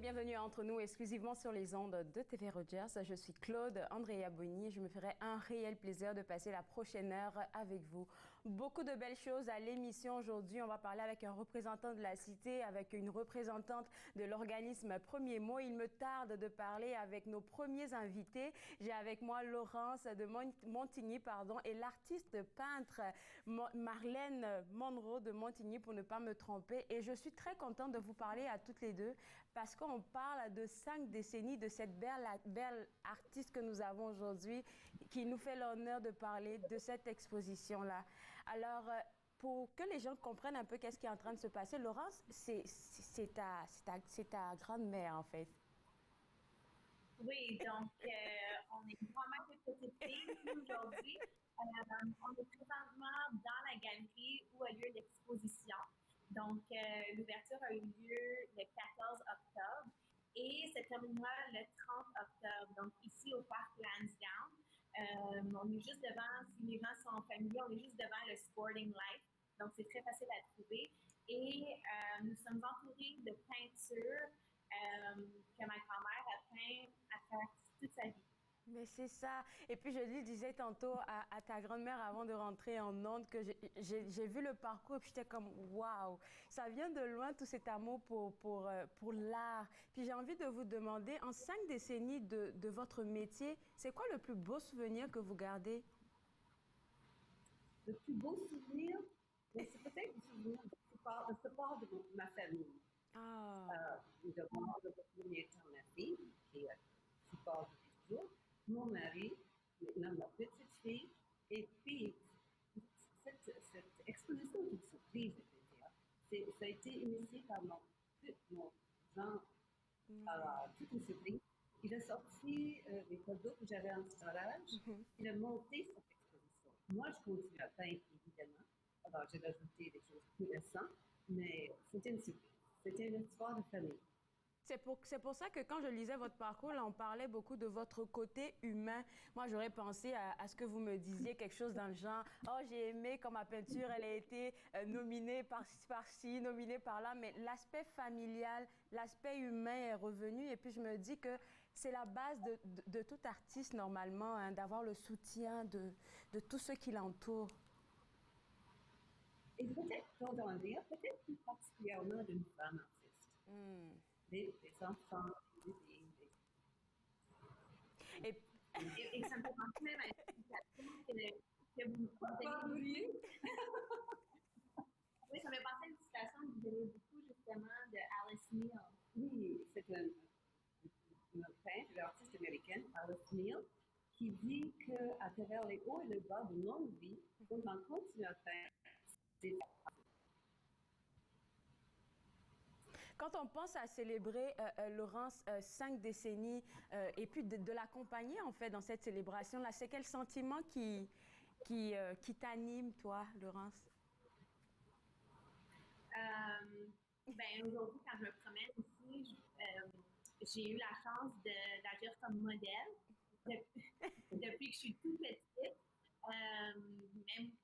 bienvenue à Entre nous, exclusivement sur les ondes de TV Rogers. Je suis Claude Andrea Bonny et je me ferai un réel plaisir de passer la prochaine heure avec vous. Beaucoup de belles choses à l'émission aujourd'hui. On va parler avec un représentant de la cité, avec une représentante de l'organisme Premier Mot. Il me tarde de parler avec nos premiers invités. J'ai avec moi Laurence de Montigny, et l'artiste peintre Marlène Monroe de Montigny, pour ne pas me tromper. Et je suis très contente de vous parler à toutes les deux, parce qu'on parle de 5 décennies de cette belle artiste que nous avons aujourd'hui, qui nous fait l'honneur de parler de cette exposition-là. Alors, pour que les gens comprennent un peu qu'est-ce qui est en train de se passer, Laurence, c'est ta grande-mère, en fait. Oui, donc on est vraiment de petite fille aujourd'hui. On est présentement dans la galerie où a lieu l'exposition. Donc, l'ouverture a eu lieu le 14 octobre et se terminera le 30 octobre. Donc, ici au parc Lansdowne, on est juste devant, si les gens sont familiers, on est juste devant le Sporting Life. Donc, c'est très facile à trouver. Et nous sommes entourés de peintures que ma grand-mère a peint à travers toute sa vie. Mais c'est ça. Et puis, je disais tantôt à ta grand-mère avant de rentrer en Onde que j'ai vu le parcours et puis j'étais comme « waouh ». Ça vient de loin, tout cet amour pour l'art. Puis j'ai envie de vous demander, en 5 décennies de votre métier, c'est quoi le plus beau souvenir que vous gardez? Le plus beau souvenir, c'est peut-être le souvenir de ce part de ma famille. Ah. D'abord, de retourner à ma fille, qui est support du toujours, mon mari, maintenant ma petite fille, et puis cette exposition de surprise, ça a été initié par mon Jean, toute une surprise. Il a sorti les cadeaux que j'avais en storage, il a monté cette exposition. Moi, je continue à peindre, évidemment. Alors, j'ai rajouté des choses plus récentes, mais c'était une surprise. C'était une histoire de famille. C'est pour ça que quand je lisais votre parcours, là, on parlait beaucoup de votre côté humain. Moi, j'aurais pensé à ce que vous me disiez, quelque chose dans le genre « Oh, j'ai aimé quand ma peinture, elle a été nominée par-ci, nominée par-là ». Mais l'aspect familial, l'aspect humain est revenu. Et puis, je me dis que c'est la base de tout artiste, normalement, hein, d'avoir le soutien de tous ceux qui l'entourent. Et peut-être, dans dire, peut-être plus particulièrement d'une femme artiste. Des enfants, des bébés. Et ça me fait penser même à une citation que vous aimiez. Oui, ça me fait penser à une citation que vous aimez beaucoup, justement, de Alice Neal. Oui, c'est une peintre, une artiste américaine, Alice Neal, qui dit qu'à travers les hauts et les bas de notre vie, on continue à peindre. Quand on pense à célébrer, Laurence, 5 décennies et puis de l'accompagner, en fait, dans cette célébration-là, c'est quel sentiment qui t'anime, toi, Laurence? Aujourd'hui, quand je me promène ici, j'ai eu la chance d'agir comme modèle depuis que je suis toute petite.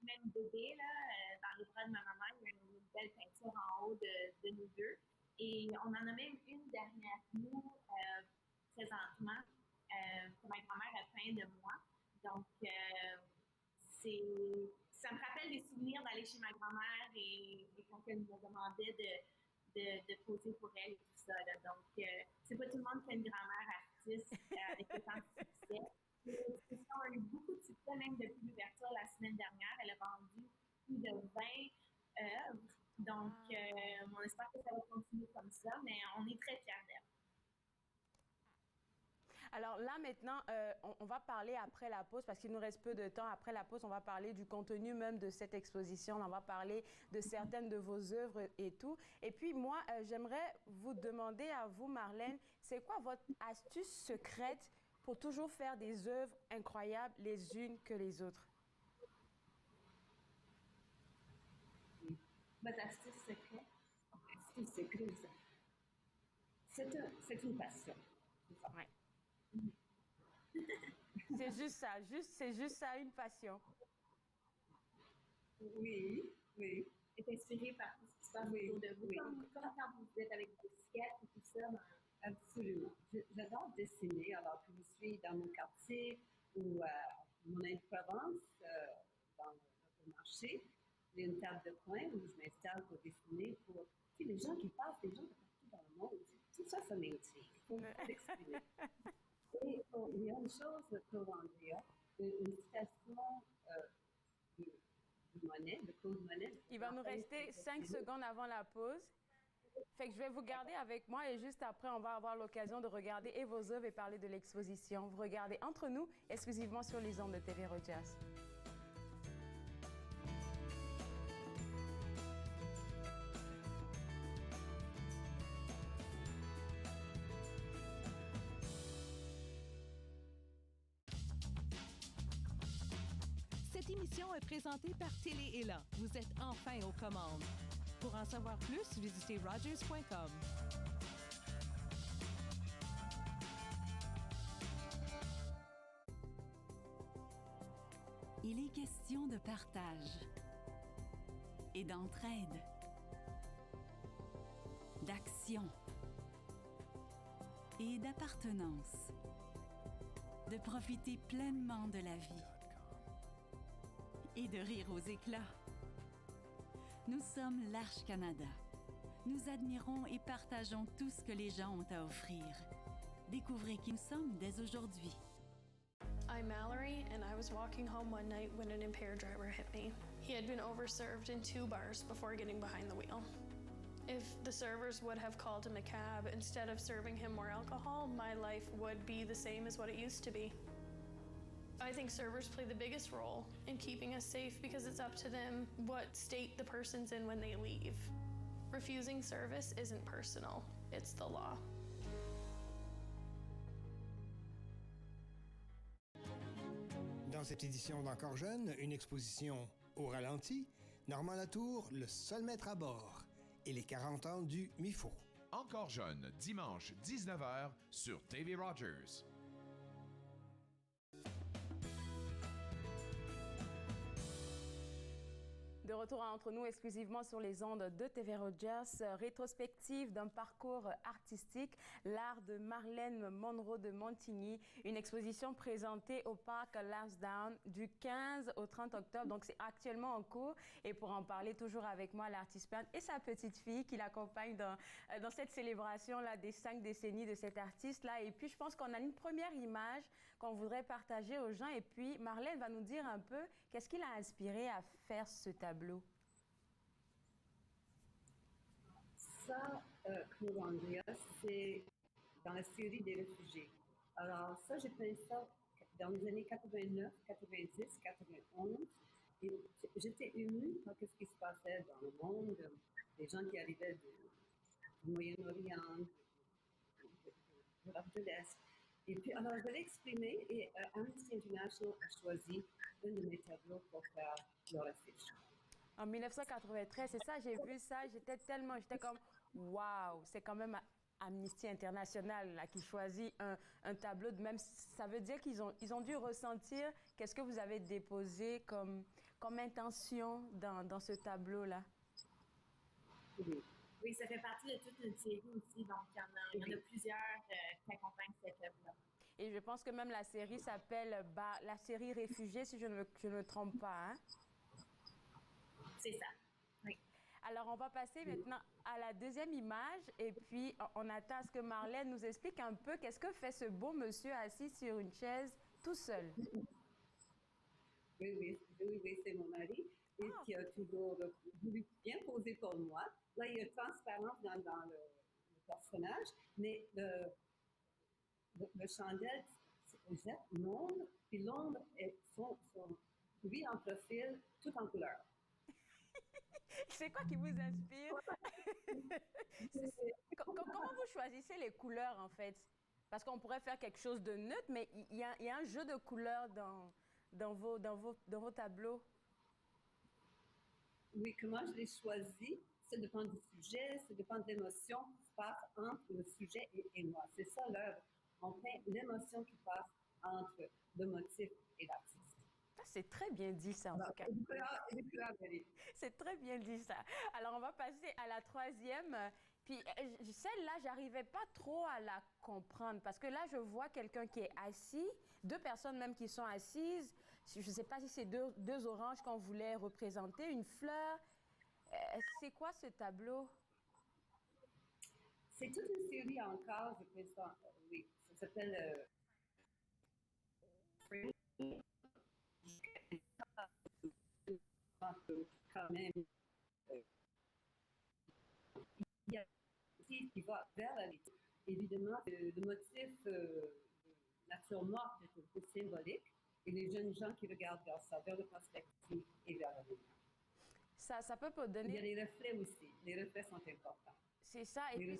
Même bébé, là, dans les bras de ma maman, il y a une belle peinture en haut de nous deux. Et on en a même une derrière nous présentement que ma grand-mère a peint de moi. Donc, ça me rappelle des souvenirs d'aller chez ma grand-mère et quand elle me demandait de poser pour elle et tout ça. Là. Donc, c'est pas tout le monde qui a une grand-mère artiste avec autant de succès. L'exposition a eu beaucoup de succès, même depuis l'ouverture la semaine dernière. Elle a vendu plus de 20 œuvres. Donc, on espère que ça va continuer comme ça, mais on est très fiers d'elle. Alors là, maintenant, on va parler après la pause, parce qu'il nous reste peu de temps. Après la pause, on va parler du contenu même de cette exposition. On va parler de certaines de vos œuvres et tout. Et puis, moi, j'aimerais vous demander à vous, Marlène, c'est quoi votre astuce secrète pour toujours faire des œuvres incroyables les unes que les autres? Votre astuce secrète? Astuce secrète, c'est une passion. Ouais. C'est juste ça, une passion. Oui, oui. Est inspiré par tout ce qui se passe autour de vous. Comme quand vous êtes avec des sketchs et tout ça. absolument. J'adore dessiner, alors que je suis dans mon quartier ou mon Provence, dans le marché. J'ai une table de coin où je m'installe pour dessiner pour les gens qui passent, les gens de partout dans le monde. Tout ça, ça m'intrigue. Il faut l'exprimer. Et il y a une chose pour Andrea, une citation de Monet, de Claude Monet. Il va nous rester 5 secondes avant la pause. Fait que je vais vous garder avec moi et juste après, on va avoir l'occasion de regarder et vos œuvres et parler de l'exposition. Vous regardez Entre nous, exclusivement sur les ondes de TV Rogers. Cette émission est présentée par Télé Élan. Vous êtes enfin aux commandes. Pour en savoir plus, visitez rogers.com. Il est question de partage et d'entraide, d'action et d'appartenance, de profiter pleinement de la vie et de rire aux éclats. Nous sommes l'Arche Canada. Nous admirons et partageons tout ce que les gens ont à offrir. Découvrez qui nous sommes dès aujourd'hui. I'm Mallory, and I was walking home one night when an impaired driver hit me. He had been overserved in 2 bars before getting behind the wheel. If the servers would have called him a cab instead of serving him more alcohol, my life would be the same as what it used to be. I think servers play the biggest role in keeping us safe because it's up to them what state the person's in when they leave. Refusing service isn't personal, it's the law. Dans cette édition d'Encore jeune, une exposition au ralenti, Normand Latour, le seul maître à bord, et les 40 ans du MIFO. Encore jeune, dimanche 19h sur TV Rogers. De retour à Entre nous, exclusivement sur les ondes de TV Rogers, rétrospective d'un parcours artistique, l'art de Marlène Monroe de Montigny, une exposition présentée au parc Lansdowne du 15 au 30 octobre, donc c'est actuellement en cours. Et pour en parler, toujours avec moi, l'artiste peintre et sa petite fille qui l'accompagne dans cette célébration-là des 5 décennies de cet artiste-là. Et puis, je pense qu'on a une première image qu'on voudrait partager aux gens. Et puis, Marlène va nous dire un peu qu'est-ce qui l'a inspiré à faire ce tableau. Ça, Claude Andrea, c'est dans la série des réfugiés. Alors ça, j'ai peint ça dans les années 89, 90, 91. Et j'étais émue par ce qui se passait dans le monde, des gens qui arrivaient du Moyen-Orient, de l'Europe de l'Est. Et puis, alors, je l'ai exprimé et Amnesty International a choisi un de mes tableaux pour faire leur affiche. En 1993, c'est ça, j'ai vu ça, j'étais comme, waouh, c'est quand même Amnesty International là, qui choisit un tableau de même. Ça veut dire qu'ils ont dû ressentir qu'est-ce que vous avez déposé comme intention dans ce tableau-là. Oui. Oui, ça fait partie de toute une série aussi, donc il y en a plusieurs qui accompagnent cette œuvre-là. Et je pense que même la série s'appelle la série Réfugiés, si je ne me trompe pas. Hein? C'est ça, oui. Alors, on va passer maintenant à la deuxième image et puis on attend à ce que Marlène nous explique un peu qu'est-ce que fait ce beau monsieur assis sur une chaise tout seul. Oui, c'est mon mari et qui a toujours voulu bien poser pour moi. Là, il y a transparence dans le personnage, mais le chandelle, c'est l'ombre, puis l'ombre est lui en profil, tout en couleur. C'est quoi qui vous inspire? Comment vous choisissez les couleurs, en fait? Parce qu'on pourrait faire quelque chose de neutre, mais il y a un jeu de couleurs dans vos tableaux. Oui, comment je les choisis, ça dépend du sujet, ça dépend de l'émotion qui se passe entre le sujet et moi. C'est ça l'œuvre. On peint l'émotion qui passe entre le motif et l'artiste. C'est très bien dit, ça, en tout cas. C'est très bien dit. C'est très bien dit, ça. Alors, on va passer à la troisième Puis celle-là, j'arrivais pas trop à la comprendre parce que là, je vois quelqu'un qui est assis, deux personnes même qui sont assises. Je ne sais pas si c'est deux oranges qu'on voulait représenter, une fleur. C'est quoi ce tableau? C'est toute une série encore, je pense, oui, ça s'appelle quand même. Il y a un motif qui va vers la vie. Évidemment, le motif de nature morte est un peu symbolique et les jeunes gens qui regardent vers ça, vers le perspective et vers la vie. Ça peut pas donner... Il y a les reflets aussi. Les reflets sont importants. C'est ça, et puis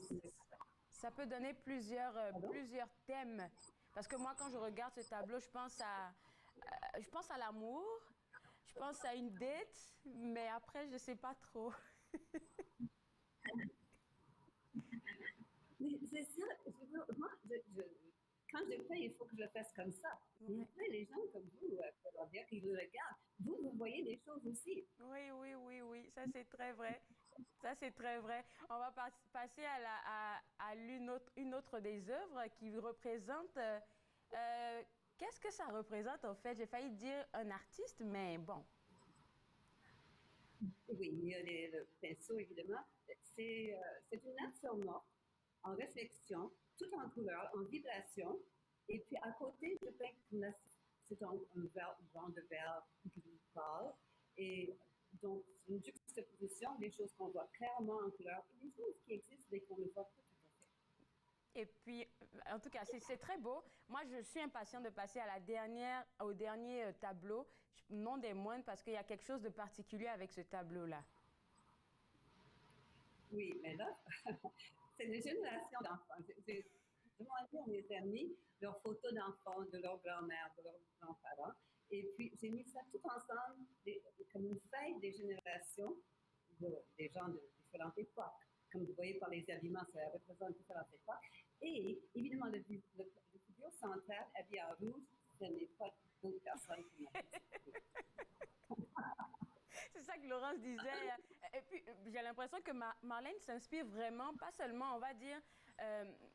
ça peut donner plusieurs thèmes. Parce que moi, quand je regarde ce tableau, je pense à l'amour, je pense à une date, mais après, je ne sais pas trop. Mais c'est ça, moi, quand je fais, il faut que je le fasse comme ça. Mais après, les gens comme vous, qui le regardent, vous voyez des choses aussi. Oui, ça c'est très vrai. Ça, c'est très vrai. On va passer à une autre des œuvres qui représente... qu'est-ce que ça représente, en fait? J'ai failli dire un artiste, mais bon. Oui, il y a le pinceau, évidemment. C'est une nature morte, en réflexion, tout en couleur, en vibration. Et puis, à côté, je peins, c'est un genre de verre gris pâle. Et donc, c'est une juxtaposition des choses qu'on voit clairement en couleur et des choses qui existent mais qu'on ne voit pas tout à fait. Et puis, en tout cas, c'est très beau. Moi, je suis impatiente de passer au dernier tableau, non des moindres, parce qu'il y a quelque chose de particulier avec ce tableau-là. Oui, mais là, c'est une génération d'enfants. J'ai demandé à mes amis leurs photos d'enfants, de leur grand-mère, de leurs grands-parents. Et puis, j'ai mis ça tout ensemble, comme une fête des générations, des gens de différentes époques. Comme vous voyez par les habillements, ça représente différentes époques. Et évidemment, le figure centrale, habillé en rouge, ce n'est pas d'autres personnes qui m'ont C'est ça que Laurence disait. Et puis, j'ai l'impression que Marlène s'inspire vraiment, pas seulement, on va dire,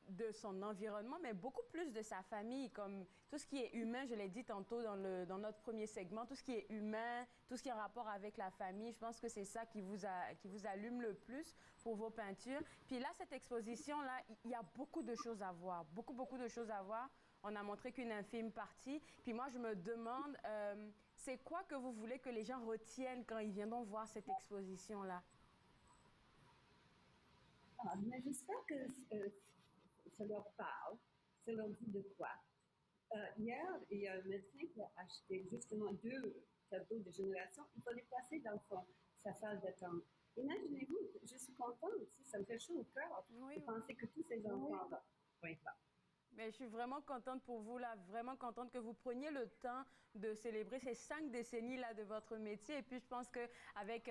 de son environnement, mais beaucoup plus de sa famille, comme tout ce qui est humain, je l'ai dit tantôt dans notre premier segment, tout ce qui est humain, tout ce qui est en rapport avec la famille. Je pense que c'est ça qui vous allume le plus pour vos peintures. Puis là, cette exposition-là, il y a beaucoup de choses à voir, beaucoup de choses à voir. On a montré qu'une infime partie. Puis moi, je me demande, c'est quoi que vous voulez que les gens retiennent quand ils viendront voir cette exposition-là? Mais j'espère que ça leur parle, ça leur dit de quoi. Hier, il y a un médecin qui a acheté justement 2 tableaux de génération. Il faut les placer dans sa salle d'attente. Imaginez-vous, je suis contente aussi, ça me fait chaud au cœur de penser que tous ces enfants-là vont être là. Mais je suis vraiment contente pour vous, là, vraiment contente que vous preniez le temps de célébrer ces 5 décennies-là de votre métier. Et puis, je pense qu'avec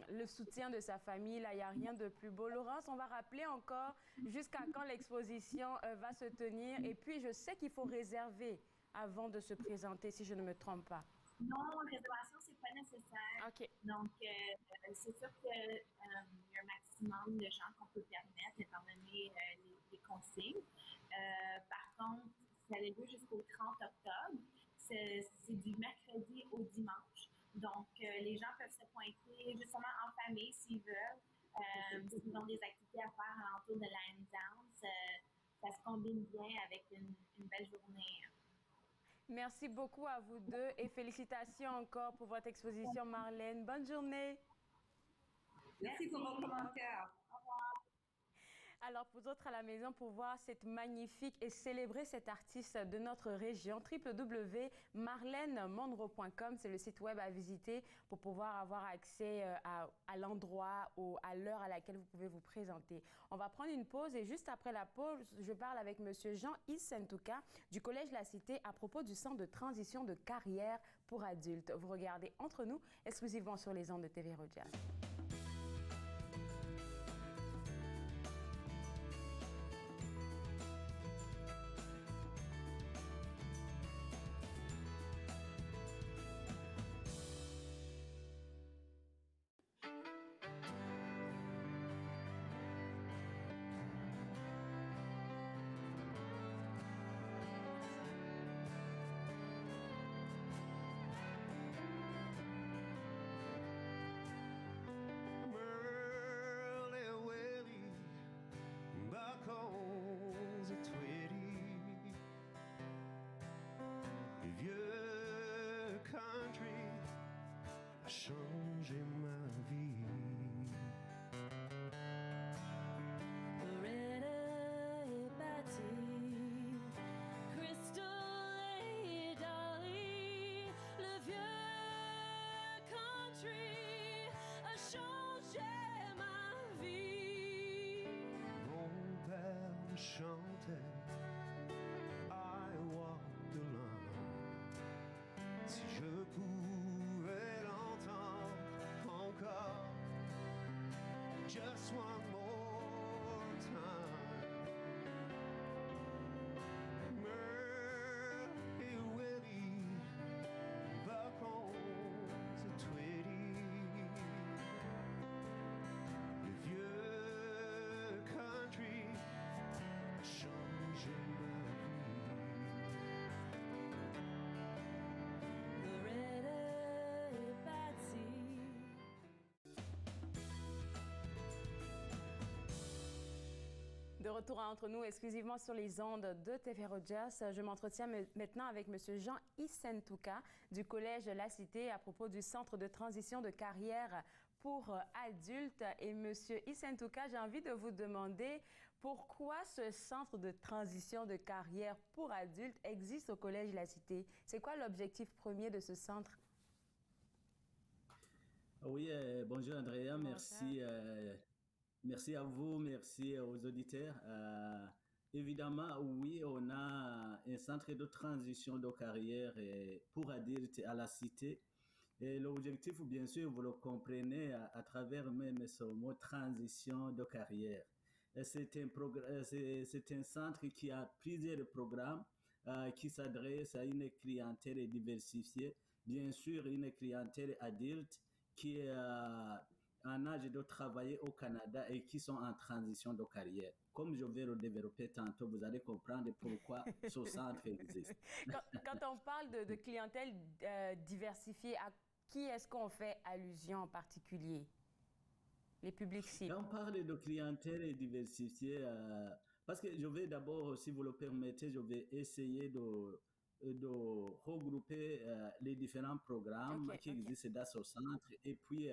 le soutien de sa famille, là, il n'y a rien de plus beau. Laurence, on va rappeler encore jusqu'à quand l'exposition va se tenir. Et puis, je sais qu'il faut réserver avant de se présenter, si je ne me trompe pas. Non, réservation, c'est pas nécessaire. OK. Donc, c'est sûr qu'il y a un maximum de gens qu'on peut permettre, étant donné les consignes. Par contre, ça a lieu jusqu'au 30 octobre. C'est du mercredi au dimanche. Donc, les gens peuvent se pointer justement en famille s'ils veulent. S'ils ont des activités à faire à l'entour de la M-Dance, ça se combine bien avec une belle journée. Merci beaucoup à vous deux et félicitations encore pour votre exposition, Marlène. Bonne journée. Merci pour vos commentaires. Au revoir. Alors, pour d'autres à la maison, pour voir cette magnifique et célébrer cette artiste de notre région, www.marlenemonroe.com, c'est le site web à visiter pour pouvoir avoir accès à l'endroit ou à l'heure à laquelle vous pouvez vous présenter. On va prendre une pause et juste après la pause, je parle avec M. Jean-Yves Sentouka du Collège La Cité à propos du centre de transition de carrière pour adultes. Vous regardez Entre nous, exclusivement sur les ondes de TV Rogers. chantait I walk the line. Si je pouvais l'entendre encore, just one more time. Murray Willie, back home to Tweedy. If your country change De retour entre nous exclusivement sur les ondes de TV Rogers, je m'entretiens maintenant avec M. Jean Isentouka du Collège La Cité à propos du Centre de transition de carrière pour adultes. Et M. Isentouka, j'ai envie de vous demander pourquoi ce Centre de transition de carrière pour adultes existe au Collège La Cité. C'est quoi l'objectif premier de ce centre? Oui, bonjour Andrea, merci. Merci à vous, merci aux auditeurs. Évidemment, oui, on a un centre de transition de carrière pour adultes à la Cité. Et l'objectif, bien sûr, vous le comprenez à travers même ce mot transition de carrière. C'est un centre qui a plusieurs programmes qui s'adressent à une clientèle diversifiée. Bien sûr, une clientèle adulte qui est en âge de travailler au Canada et qui sont en transition de carrière. Comme je vais le développer tantôt, vous allez comprendre pourquoi ce centre existe. Quand on parle de clientèle diversifiée, à qui est-ce qu'on fait allusion en particulier? Les publics cibles. Quand on parle de clientèle diversifiée, parce que je vais d'abord, si vous le permettez, je vais essayer de regrouper les différents programmes qui existent dans ce centre et puis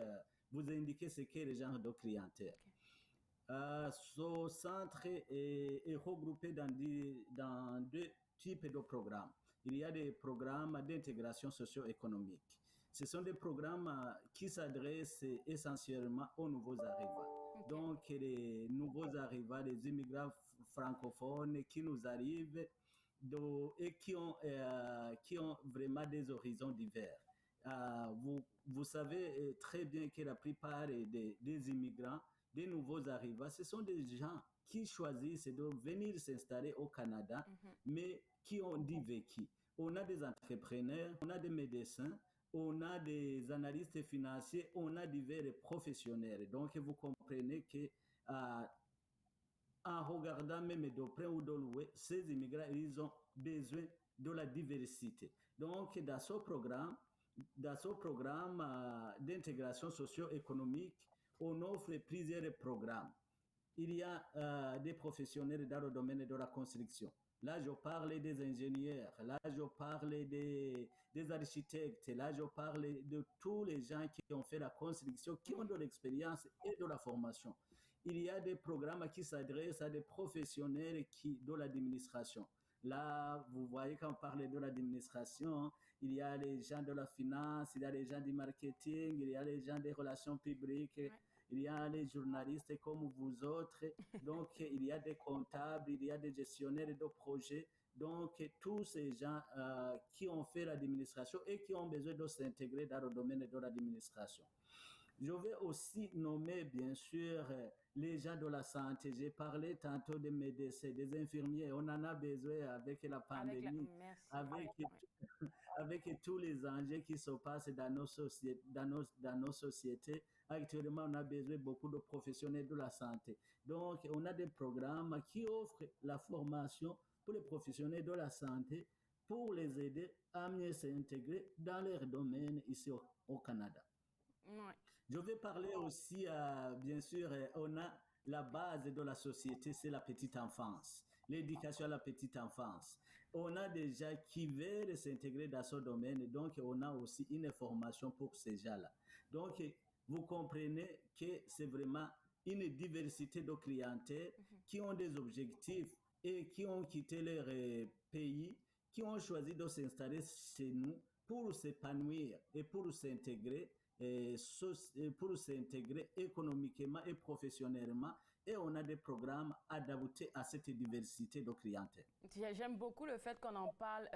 vous indiquer ce qu'est le genre de clientèle. Ce centre est regroupé dans deux types de programmes. Il y a des programmes d'intégration socio-économique. Ce sont des programmes qui s'adressent essentiellement aux nouveaux arrivants. Donc, les nouveaux arrivants, les immigrants francophones qui nous arrivent et qui ont vraiment des horizons divers. Vous savez très bien que la plupart des immigrants, des nouveaux arrivants, ce sont des gens qui choisissent de venir s'installer au Canada, mais qui ont du vécu. On a des entrepreneurs, on a des médecins, on a des analystes financiers, on a divers professionnels. Donc, vous comprenez que en regardant même de près ou de loin, ces immigrants, ils ont besoin de la diversité. Donc, dans ce programme d'intégration socio-économique, on offre plusieurs programmes. Il y a des professionnels dans le domaine de la construction. Là, je parle des ingénieurs. Là, je parle des architectes. Là, je parle de tous les gens qui ont fait la construction, qui ont de l'expérience et de la formation. Il y a des programmes qui s'adressent à des professionnels de l'administration. Là, vous voyez, quand on parle de l'administration, il y a les gens de la finance, il y a les gens du marketing, il y a les gens des relations publiques, il y a les journalistes comme vous autres. Donc, il y a des comptables, il y a des gestionnaires de projets. Donc, tous ces gens qui ont fait l'administration et qui ont besoin de s'intégrer dans le domaine de l'administration. Je vais aussi nommer, bien sûr, les gens de la santé. J'ai parlé tantôt des médecins, des infirmiers. On en a besoin avec la pandémie, avec tous les enjeux qui se passent dans nos sociétés. Actuellement, on a besoin beaucoup de professionnels de la santé. Donc, on a des programmes qui offrent la formation pour les professionnels de la santé pour les aider à mieux s'intégrer dans leur domaine ici au Canada. Ouais. Je vais parler aussi, bien sûr, on a la base de la société, c'est la petite enfance, l'éducation à la petite enfance. On a des gens qui veulent s'intégrer dans ce domaine, donc on a aussi une formation pour ces gens-là. Donc, vous comprenez que c'est vraiment une diversité de clientèle qui ont des objectifs et qui ont quitté leur pays, qui ont choisi de s'installer chez nous pour s'épanouir et pour s'intégrer économiquement et professionnellement et on a des programmes adaptés à cette diversité de clientèle. J'aime beaucoup le fait qu'on en parle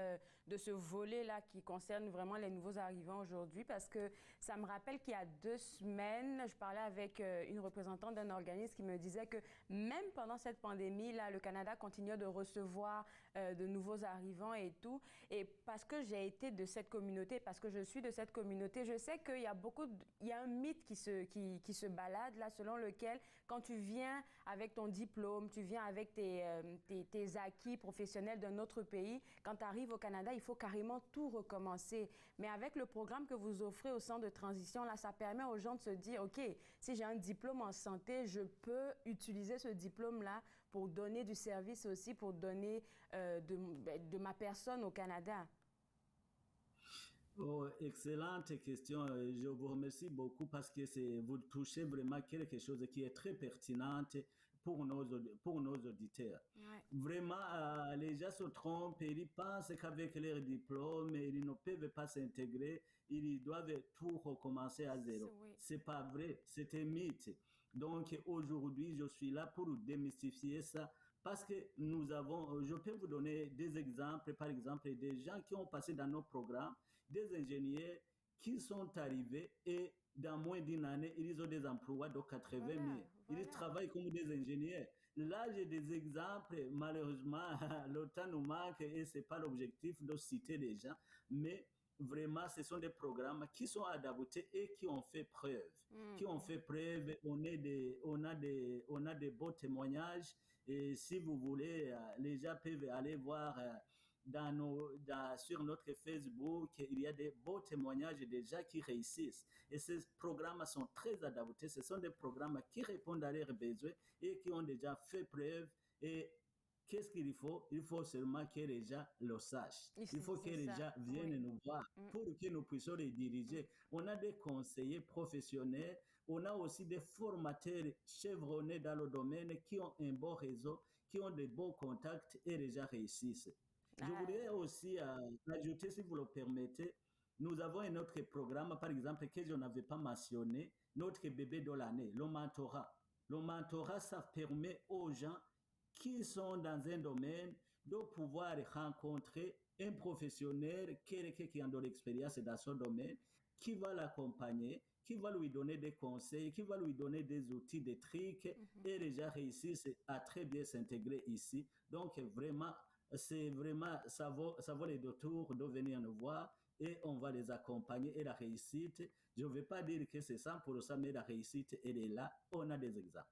de ce volet-là qui concerne vraiment les nouveaux arrivants aujourd'hui parce que ça me rappelle qu'il y a 2 semaines, je parlais avec une représentante d'un organisme qui me disait que même pendant cette pandémie-là, le Canada continuait de recevoir de nouveaux arrivants et tout. Et parce que j'ai été de cette communauté, parce que je suis de cette communauté, je sais qu'il y a il y a un mythe qui se balade là, selon lequel quand tu viens avec ton diplôme, tu viens avec tes acquis professionnels d'un autre pays, quand tu arrives au Canada, il faut carrément tout recommencer. Mais avec le programme que vous offrez au centre de transition, là, ça permet aux gens de se dire, OK, si j'ai un diplôme en santé, je peux utiliser ce diplôme-là pour donner du service aussi, pour donner de ma personne au Canada. Oh, excellente question. Je vous remercie beaucoup parce que vous touchez vraiment quelque chose qui est très pertinent pour nos auditeurs. Ouais. Vraiment, les gens se trompent et ils pensent qu'avec leur diplôme, ils ne peuvent pas s'intégrer, ils doivent tout recommencer à zéro. Oui. C'est pas vrai, c'est un mythe. Donc aujourd'hui, je suis là pour démystifier ça parce que je peux vous donner des exemples, par exemple, des gens qui ont passé dans nos programmes, des ingénieurs qui sont arrivés et dans moins d'une année, ils ont des emplois de 80 000. Ils travaillent comme des ingénieurs. Là, j'ai des exemples. Malheureusement, le temps nous manque et ce n'est pas l'objectif de citer les gens. Mais vraiment, ce sont des programmes qui sont adaptés et qui ont fait preuve. Qui ont fait preuve. On a des beaux témoignages. Et si vous voulez, les gens peuvent aller voir sur notre Facebook, il y a des beaux témoignages des gens qui réussissent. Et ces programmes sont très adaptés. Ce sont des programmes qui répondent à leurs besoins et qui ont déjà fait preuve. Et qu'est-ce qu'il faut? Il faut seulement que les gens le sachent. Il faut que les gens viennent nous voir pour que nous puissions les diriger. On a des conseillers professionnels. On a aussi des formateurs chevronnés dans le domaine qui ont un bon réseau, qui ont de beaux contacts et les gens réussissent. Je voudrais aussi ajouter, si vous le permettez, nous avons un autre programme, par exemple, que je n'avais pas mentionné, notre bébé de l'année, le mentorat. Le mentorat, ça permet aux gens qui sont dans un domaine de pouvoir rencontrer un professionnel, quelqu'un qui a de l'expérience dans son domaine, qui va l'accompagner, qui va lui donner des conseils, qui va lui donner des outils, des trucs, et les gens réussissent à très bien s'intégrer ici. Donc, vraiment, ça vaut les détours de venir nous voir et on va les accompagner. Et la réussite, je ne vais pas dire que c'est 100%, mais la réussite, elle est là. On a des exemples.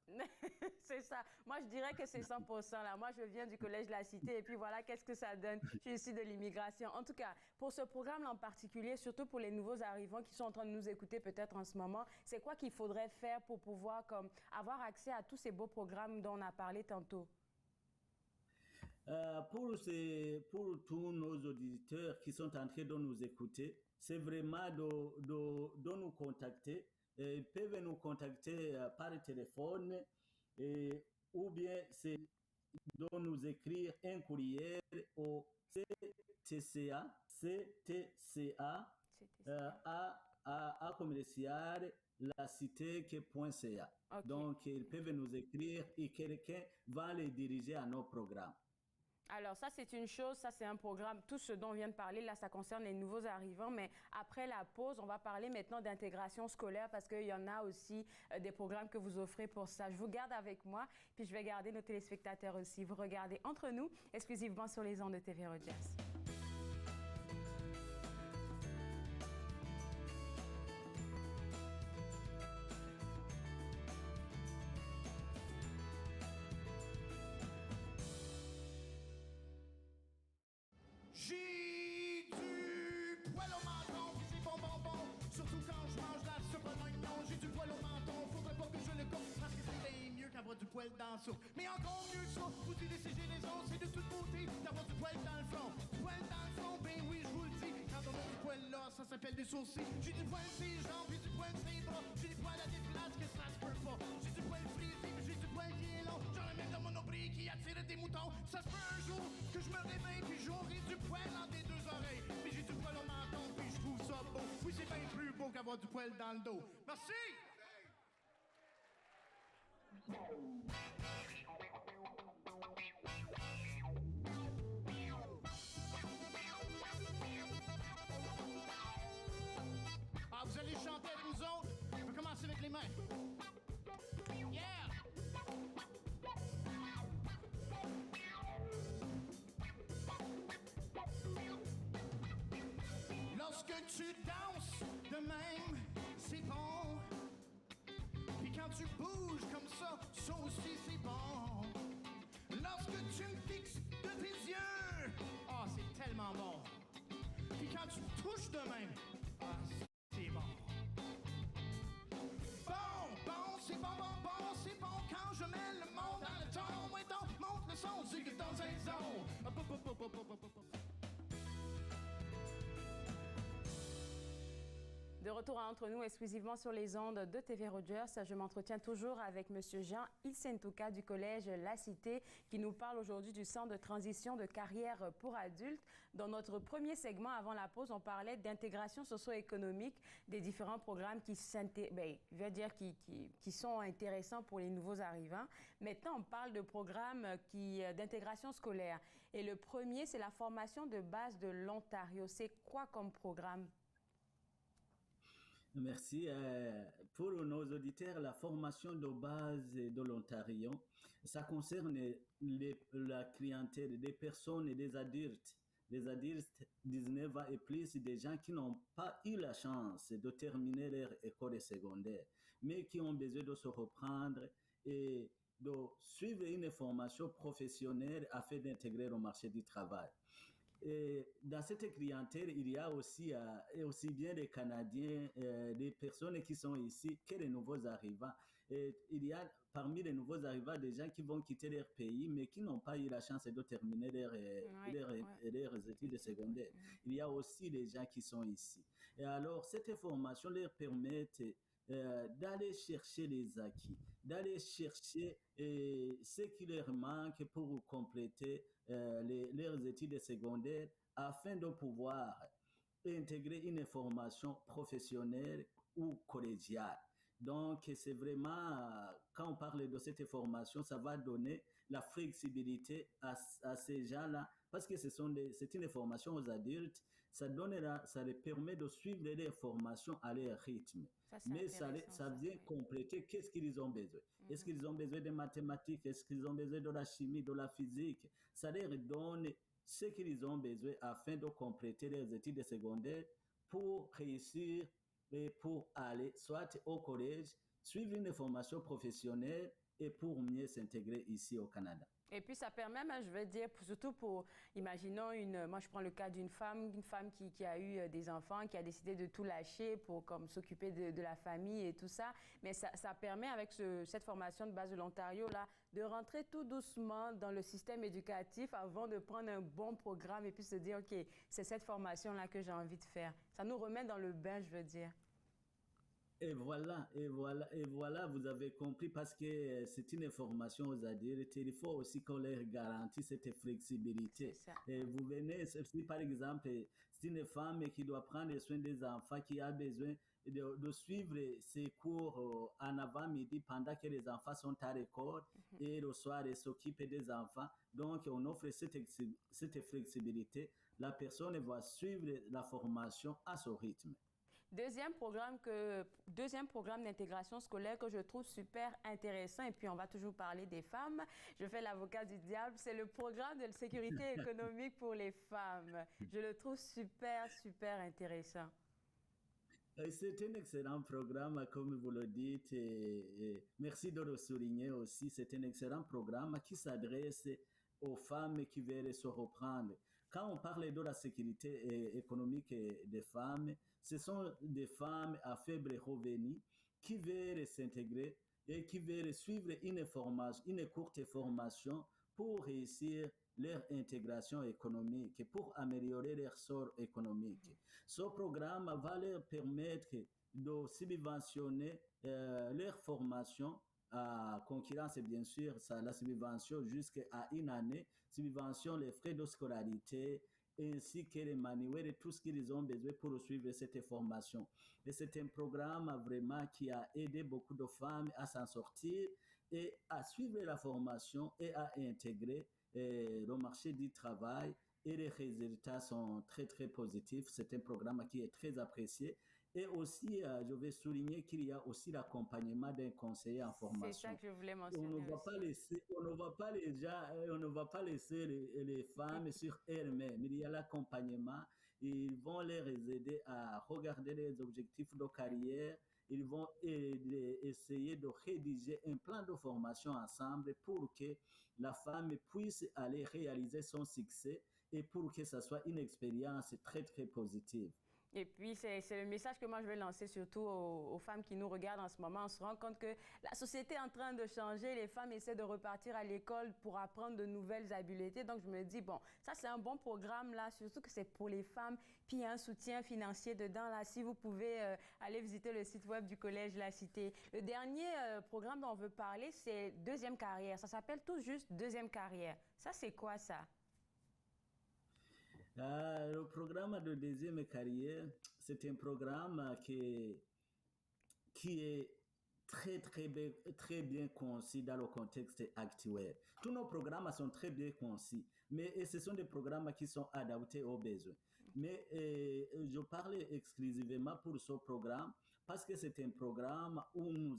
C'est ça. Moi, je dirais que c'est 100% là. Moi, je viens du Collège de la Cité et puis voilà, qu'est-ce que ça donne. Je suis ici de l'immigration. En tout cas, pour ce programme en particulier, surtout pour les nouveaux arrivants qui sont en train de nous écouter peut-être en ce moment, c'est quoi qu'il faudrait faire pour pouvoir avoir accès à tous ces beaux programmes dont on a parlé tantôt? Pour tous nos auditeurs qui sont en train de nous écouter, c'est vraiment de nous contacter. Ils peuvent nous contacter par téléphone ou bien c'est de nous écrire un courrier au CTCA à commercial lacité.ca. Okay. Donc, ils peuvent nous écrire et quelqu'un va les diriger à nos programmes. Alors ça, c'est une chose, ça c'est un programme, tout ce dont on vient de parler, là, ça concerne les nouveaux arrivants, mais après la pause, on va parler maintenant d'intégration scolaire parce qu'il y en a aussi des programmes que vous offrez pour ça. Je vous garde avec moi, puis je vais garder nos téléspectateurs aussi. Vous regardez Entre nous, exclusivement sur les ondes de TV Rogers. J'ai du poil au menton, puis c'est bon, surtout quand je mange la soupe à l'oignon. J'ai du poil au menton, faudrait pas que je le coupe, parce que c'est bien mieux qu'avoir du poil dans la soupe. Mais encore mieux que ça, vous utilisez les os, c'est de toute beauté d'avoir du poil dans le front. Du poil dans le front, ben oui, je vous le dis, quand on a du poil là, ça s'appelle des sourcils. J'ai du poil sur les jambes, j'ai du poil sur les bras, j'ai du poil à des places que ça se peut pas. J'ai du poil frisé, mais j'ai du poil qui est long, j'en ai même dans mon nombril qui attire des moutons. Ça se peut un jour que je me réveille, puis j'aurai du poil entre les deux oreilles. Mais j'ai du poil au menton, puis je trouve ça beau. Oui, c'est bien plus beau qu'avoir du poil dans le dos. Merci! Ah, vous allez chanter avec nous autres? On va commencer avec les mains. Yeah! Lorsque tu danses de même, c'est bon. Puis quand tu bouges comme ça aussi c'est bon. Lorsque tu me fixes de tes yeux, ah, c'est tellement bon. Puis quand tu me touches de même, ah, c'est bon. Bon, c'est bon, c'est bon. Quand je mets le monde dans le ton, moi donc, monte le son, c'est que dans un zone. De retour entre nous exclusivement sur les ondes de TV Rogers, je m'entretiens toujours avec M. Jean Ilsentouka du Collège La Cité qui nous parle aujourd'hui du centre de transition de carrière pour adultes. Dans notre premier segment, avant la pause, on parlait d'intégration socio-économique des différents programmes qui sont intéressants pour les nouveaux arrivants. Maintenant, on parle de programmes d'intégration scolaire. Et le premier, c'est la formation de base de l'Ontario. C'est quoi comme programme? Merci. Pour nos auditeurs, la formation de base de l'Ontario, ça concerne la clientèle des personnes et des adultes 19 ans et plus, des gens qui n'ont pas eu la chance de terminer leur école secondaire, mais qui ont besoin de se reprendre et de suivre une formation professionnelle afin d'intégrer le marché du travail. Et dans cette clientèle, il y a aussi bien les Canadiens, des personnes qui sont ici que les nouveaux arrivants. Et il y a parmi les nouveaux arrivants des gens qui vont quitter leur pays, mais qui n'ont pas eu la chance de terminer leurs études secondaires. Il y a aussi des gens qui sont ici. Et alors, cette formation leur permet d'aller chercher les acquis, d'aller chercher ce qui leur manque pour compléter leurs études secondaires afin de pouvoir intégrer une formation professionnelle ou collégiale. Donc, c'est vraiment, quand on parle de cette formation, ça va donner la flexibilité à ces gens-là, parce que c'est une formation aux adultes, ça les permet de suivre les formations à leur rythme. Mais ça vient compléter qu'est-ce qu'ils ont besoin. Est-ce qu'ils ont besoin de mathématiques? Est-ce qu'ils ont besoin de la chimie, de la physique? Ça leur donne ce qu'ils ont besoin afin de compléter leurs études secondaires pour réussir et pour aller soit au collège, suivre une formation professionnelle et pour mieux s'intégrer ici au Canada. Et puis, ça permet, je veux dire, surtout pour, imaginons, moi je prends le cas d'une femme qui a eu des enfants, qui a décidé de tout lâcher pour s'occuper de la famille et tout ça. Mais ça permet, avec cette formation de base de l'Ontario, là, de rentrer tout doucement dans le système éducatif avant de prendre un bon programme et puis se dire, OK, c'est cette formation-là que j'ai envie de faire. Ça nous remet dans le bain, je veux dire. Et voilà, vous avez compris, parce que c'est une formation aux adultes. Il faut aussi qu'on leur garantisse cette flexibilité. Et vous venez, si par exemple, c'est une femme qui doit prendre soin des enfants, qui a besoin de suivre ses cours en avant-midi pendant que les enfants sont à l'école et le soir, elle s'occupe des enfants. Donc, on offre cette flexibilité. La personne va suivre la formation à son rythme. Deuxième programme d'intégration scolaire que je trouve super intéressant, et puis on va toujours parler des femmes. Je fais l'avocat du diable, c'est le programme de sécurité économique pour les femmes. Je le trouve super, super intéressant. C'est un excellent programme, comme vous le dites, et merci de le souligner aussi. C'est un excellent programme qui s'adresse aux femmes qui veulent se reprendre. Quand on parle de la sécurité économique des femmes, ce sont des femmes à faible revenu qui veulent s'intégrer et qui veulent suivre une courte formation pour réussir leur intégration économique, pour améliorer leur sort économique. Ce programme va leur permettre de subventionner leur formation à concurrence, bien sûr, la subvention jusqu'à une année, subvention les frais de scolarité, ainsi que les manuels, tout ce qu'ils ont besoin pour suivre cette formation. Et c'est un programme vraiment qui a aidé beaucoup de femmes à s'en sortir et à suivre la formation et à intégrer le marché du travail. Et les résultats sont très, très positifs. C'est un programme qui est très apprécié. Et aussi, je vais souligner qu'il y a aussi l'accompagnement d'un conseiller en C'est ça formation. que je voulais On ne mentionner va pas aussi. laisser, on ne va pas les gens, on ne va pas laisser les femmes sur elles-mêmes. Il y a l'accompagnement. Ils vont les aider à regarder les objectifs de carrière. Ils vont essayer de rédiger un plan de formation ensemble pour que la femme puisse aller réaliser son succès et pour que ça soit une expérience très, très positive. Et puis, c'est le message que moi, je vais lancer surtout aux femmes qui nous regardent en ce moment. On se rend compte que la société est en train de changer. Les femmes essaient de repartir à l'école pour apprendre de nouvelles habiletés. Donc, je me dis, bon, ça, c'est un bon programme, là, surtout que c'est pour les femmes. Puis, il y a un soutien financier dedans, là. Si vous pouvez aller visiter le site web du Collège La Cité. Le dernier programme dont on veut parler, c'est Deuxième Carrière. Ça s'appelle tout juste Deuxième Carrière. Ça, c'est quoi, ça? Le programme de deuxième carrière, c'est un programme qui est très bien conçu dans le contexte actuel. Tous nos programmes sont très bien conçus, mais ce sont des programmes qui sont adaptés aux besoins. Mais je parle exclusivement pour ce programme parce que c'est un programme où nous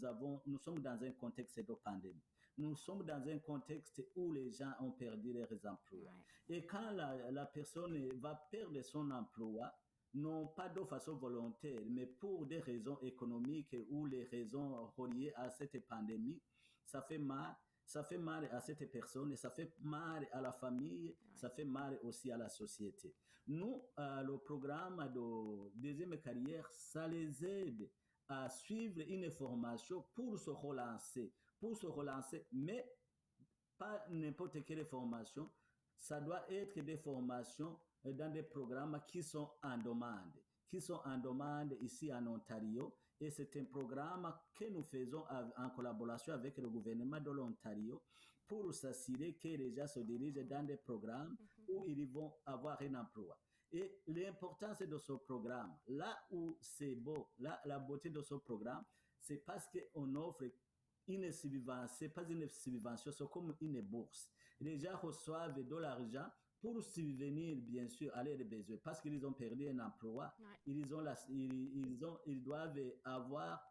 sommes dans un contexte de pandémie. Nous sommes dans un contexte où les gens ont perdu leurs emplois. Ouais. Et quand la personne va perdre son emploi, non pas de façon volontaire, mais pour des raisons économiques ou les raisons reliées à cette pandémie, ça fait mal à cette personne et ça fait mal à la famille, ouais. Ça fait mal aussi à la société. Nous, le programme de deuxième carrière, ça les aide à suivre une formation pour se relancer, mais pas n'importe quelle formation. Ça doit être des formations dans des programmes qui sont en demande ici en Ontario. Et c'est un programme que nous faisons en collaboration avec le gouvernement de l'Ontario pour s'assurer que les gens se dirigent dans des programmes où ils vont avoir un emploi. Et l'importance de ce programme, là où c'est beau, là, la beauté de ce programme, c'est parce qu'on offre une subvention, c'est pas une subvention, c'est comme une bourse. Les gens reçoivent de l'argent pour subvenir, bien sûr, à leurs besoins, parce qu'ils ont perdu un emploi, ouais. Ils doivent avoir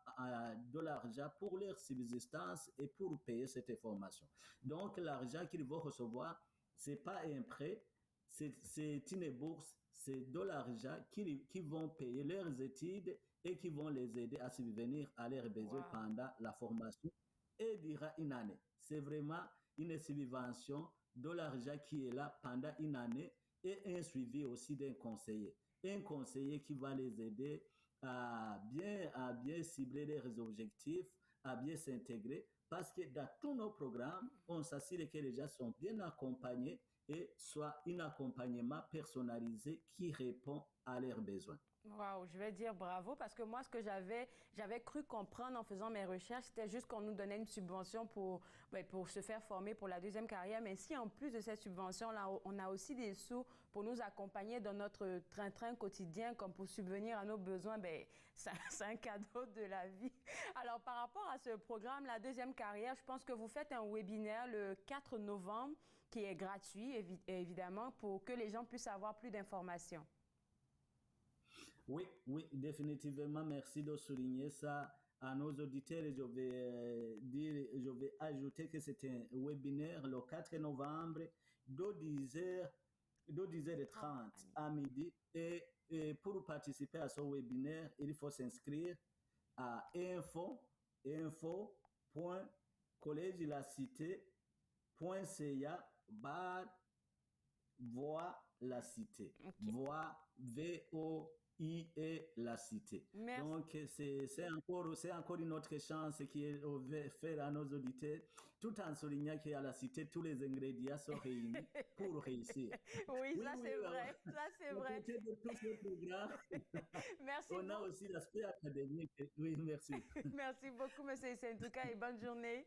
de l'argent pour leur subsistance et pour payer cette formation. Donc, l'argent qu'ils vont recevoir, c'est pas un prêt, c'est une bourse, c'est de l'argent qui vont payer leurs études et qui vont les aider à subvenir à leurs besoins pendant la formation et durant une année. C'est vraiment une subvention de l'argent qui est là pendant une année et un suivi aussi d'un conseiller. Un conseiller qui va les aider à bien cibler leurs objectifs, à bien s'intégrer, parce que dans tous nos programmes, on s'assure que les gens sont bien accompagnés et soit un accompagnement personnalisé qui répond à leurs besoins. Wow, je vais dire bravo parce que moi, ce que j'avais cru comprendre en faisant mes recherches, c'était juste qu'on nous donnait une subvention pour se faire former pour la deuxième carrière. Mais si en plus de cette subvention-là, on a aussi des sous pour nous accompagner dans notre train-train quotidien, comme pour subvenir à nos besoins, c'est un cadeau de la vie. Alors, par rapport à ce programme, la deuxième carrière, je pense que vous faites un webinaire le 4 novembre qui est gratuit, évidemment, pour que les gens puissent avoir plus d'informations. Oui, définitivement. Merci de souligner ça à nos auditeurs. Je vais ajouter que c'est un webinaire le 4 novembre de 10h30 à midi. Et pour participer à ce webinaire, il faut s'inscrire à info.collegelacité.ca/voix la cité. Voix VOIE la cité. Merci. Donc, c'est encore une autre chance qui est offerte à nos auditeurs, tout en soulignant qu'à la cité, tous les ingrédients sont réunis pour réussir. Oui, ça c'est vrai. Ça c'est vrai. À côté de tous ces programmes, merci on a aussi l'aspect académique. Oui, merci. Merci beaucoup, M. Sentuka, et bonne journée.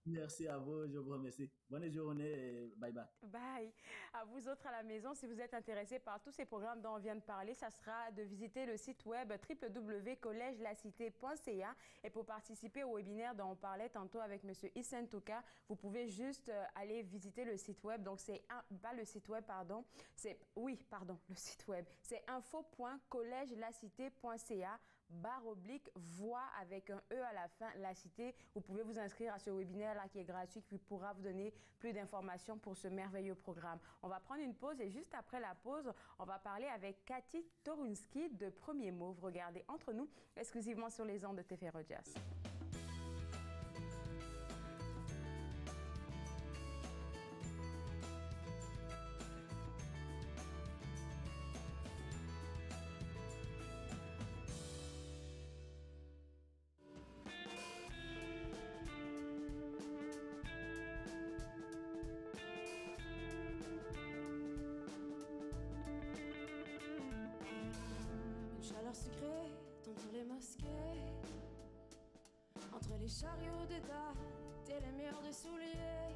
Merci à vous, je vous remercie. Bonne journée et bye bye. Bye. À vous autres à la maison, si vous êtes intéressés par tous ces programmes dont on vient de parler, ça sera de visiter le site web www.collegelacité.ca. Et pour participer au webinaire dont on parlait tantôt avec M. Isen Touka, vous pouvez juste aller visiter le site web. Donc, pas le site web, pardon. Le site web. C'est info.collegelacité.ca/voix avec un E à la fin, la cité. Vous pouvez vous inscrire à ce webinaire-là qui est gratuit, qui pourra vous donner plus d'informations pour ce merveilleux programme. On va prendre une pause et juste après la pause, on va parler avec Cathy Torunski de Premier Move. Regardez entre nous, exclusivement sur les ondes de TV Rogers. Sucré dans les mosquées, entre les chariots de date et les murs de souliers,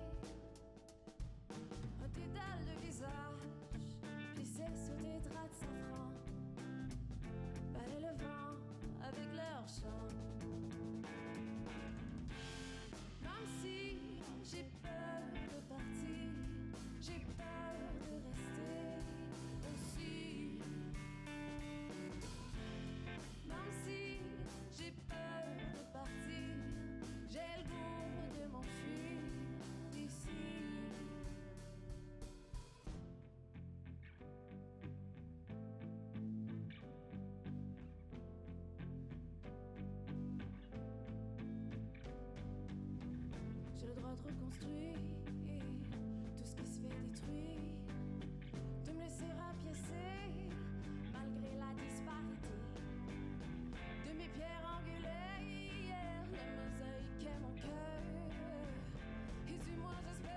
un dédale de visage plissé sur des draps de safran, balaient le vent avec leur chant. Même si j'ai peur de partir, j'ai peur de rester aussi. Même si j'ai peur de partir, j'ai le goût de m'enfuir d'ici. J'ai le droit de reconstruire tout ce qui se fait détruire, de me laisser rapiécer malgré la disparité de mes pierres angulaires, la mosaïque est mon cœur, et du moins j'espère.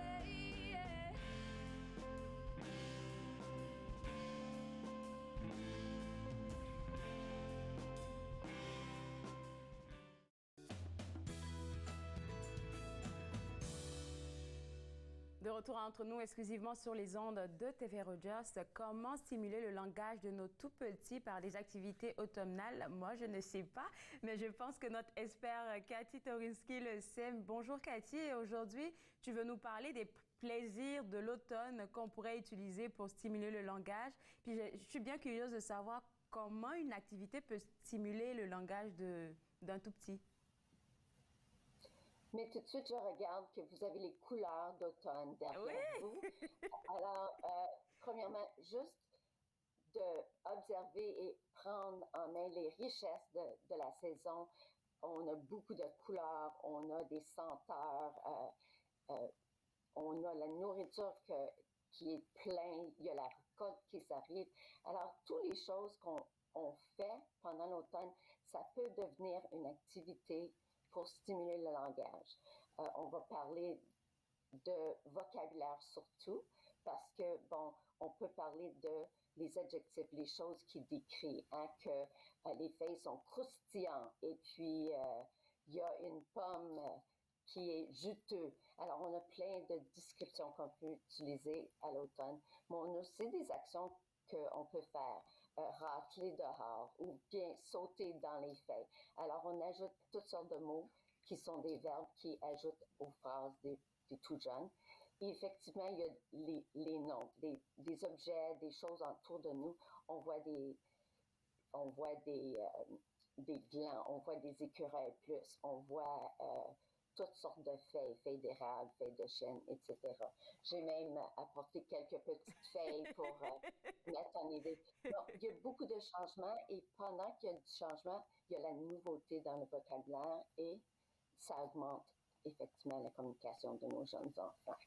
De retour entre nous exclusivement sur les ondes de TV Rogers. Comment stimuler le langage de nos tout petits par des activités automnales? Moi, je ne sais pas, mais je pense que notre expert Cathy Torunski le sait. Bonjour Cathy, et aujourd'hui, tu veux nous parler des plaisirs de l'automne qu'on pourrait utiliser pour stimuler le langage. Puis je suis bien curieuse de savoir comment une activité peut stimuler le langage d'un tout petit. Mais tout de suite, je regarde que vous avez les couleurs d'automne derrière vous. Alors, premièrement, juste d'observer et prendre en main les richesses de la saison. On a beaucoup de couleurs, on a des senteurs, on a la nourriture qui est pleine, il y a la récolte qui s'arrive. Alors, toutes les choses qu'on fait pendant l'automne, ça peut devenir une activité pour stimuler le langage. On va parler de vocabulaire surtout, parce que, bon, on peut parler de les adjectifs, les choses qui décrivent, hein, que les feuilles sont croustillantes, et puis il y a une pomme qui est juteuse. Alors, on a plein de descriptions qu'on peut utiliser à l'automne, mais on a aussi des actions qu'on peut faire. Racler dehors ou bien sauter dans les feuilles. Alors, on ajoute toutes sortes de mots qui sont des verbes qui ajoutent aux phrases des tout jeunes. Et effectivement, il y a les noms, des objets, des choses autour de nous. On voit des glands, on voit des écureuils plus, on voit toutes sortes de feuilles d'érable, feuilles de chêne, etc. J'ai même apporté quelques petites feuilles pour mettre en idée. Donc, il y a beaucoup de changements, et pendant qu'il y a du changement, il y a la nouveauté dans le vocabulaire, et ça augmente effectivement la communication de nos jeunes enfants.